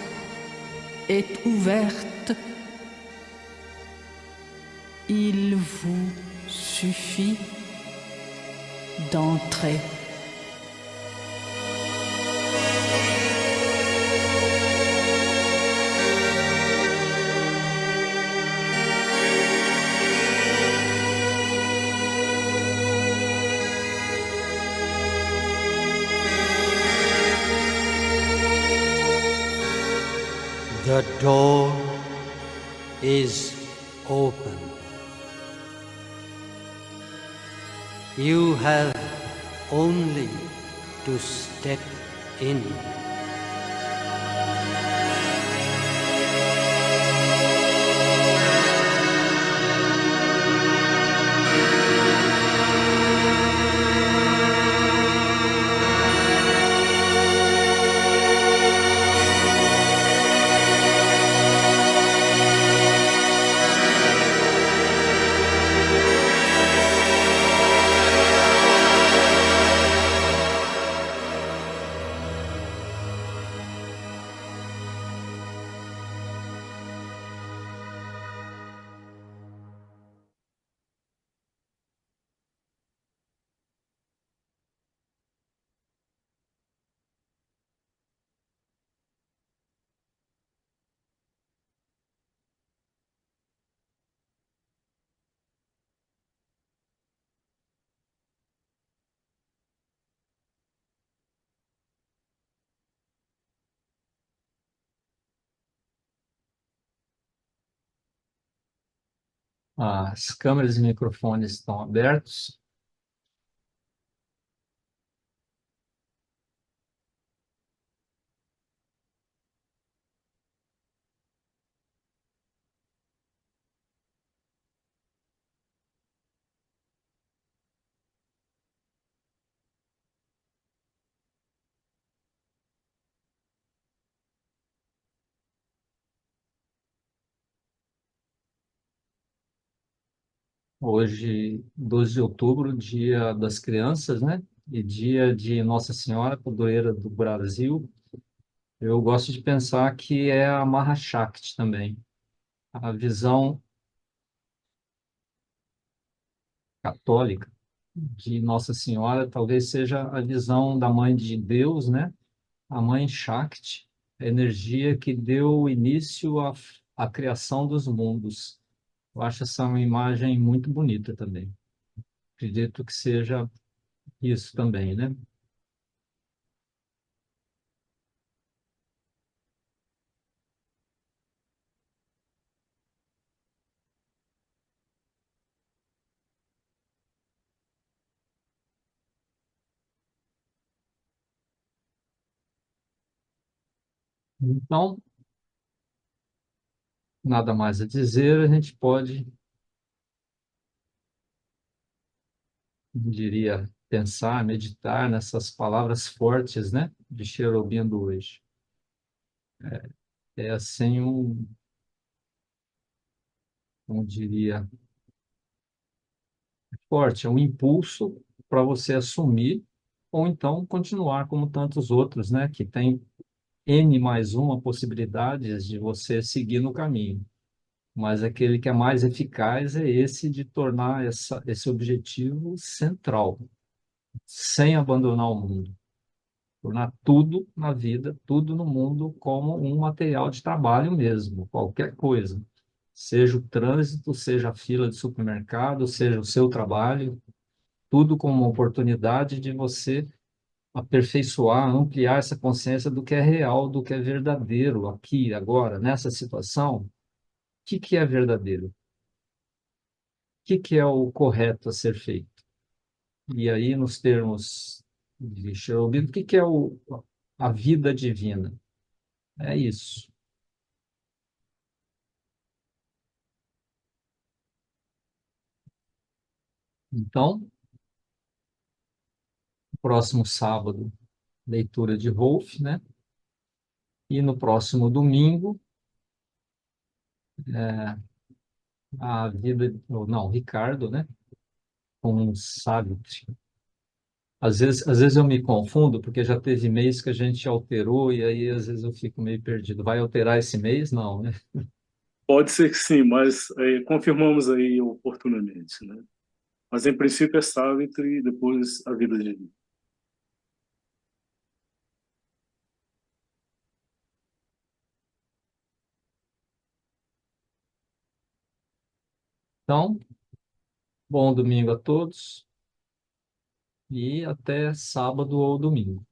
Speaker 2: est ouverte. Il vous suffit d'entrer.
Speaker 3: The door is open. You have only to step in.
Speaker 1: As câmeras e microfones estão abertos. Hoje, 12 de outubro, Dia das Crianças, né? E dia de Nossa Senhora, Padroeira do Brasil. Eu gosto de pensar que é a Mahashakti também. A visão católica de Nossa Senhora talvez seja a visão da Mãe de Deus, né? A Mãe Shakti, a energia que deu início à criação dos mundos. Eu acho essa uma imagem muito bonita também. Acredito que seja isso também, né? Então, nada mais a dizer, a gente pode, diria, pensar, meditar nessas palavras fortes, né, de Cherubindo hoje. É assim como diria, forte, é um impulso para você assumir ou então continuar como tantos outros, né, que tem N mais uma possibilidades de você seguir no caminho. Mas aquele que é mais eficaz é esse de tornar esse objetivo central, sem abandonar o mundo. Tornar tudo na vida, tudo no mundo, como um material de trabalho mesmo, qualquer coisa. Seja o trânsito, seja a fila de supermercado, seja o seu trabalho, tudo como uma oportunidade de você aperfeiçoar, ampliar essa consciência do que é real, do que é verdadeiro aqui, agora, nessa situação. O que é verdadeiro? O que é o correto a ser feito? E aí, nos termos de Chernobyl, o que é a vida divina? É isso. Então, próximo sábado, leitura de Wolff, né? E no próximo domingo, a vida, ou não, Ricardo, né? Com um sábio. Às vezes eu me confundo, porque já teve mês que a gente alterou, e aí às vezes eu fico meio perdido. Vai alterar esse mês? Não, né?
Speaker 4: Pode ser que sim, mas confirmamos aí oportunamente, né? Mas em princípio é Savitri e depois a vida de...
Speaker 1: Então, bom domingo a todos e até sábado ou domingo.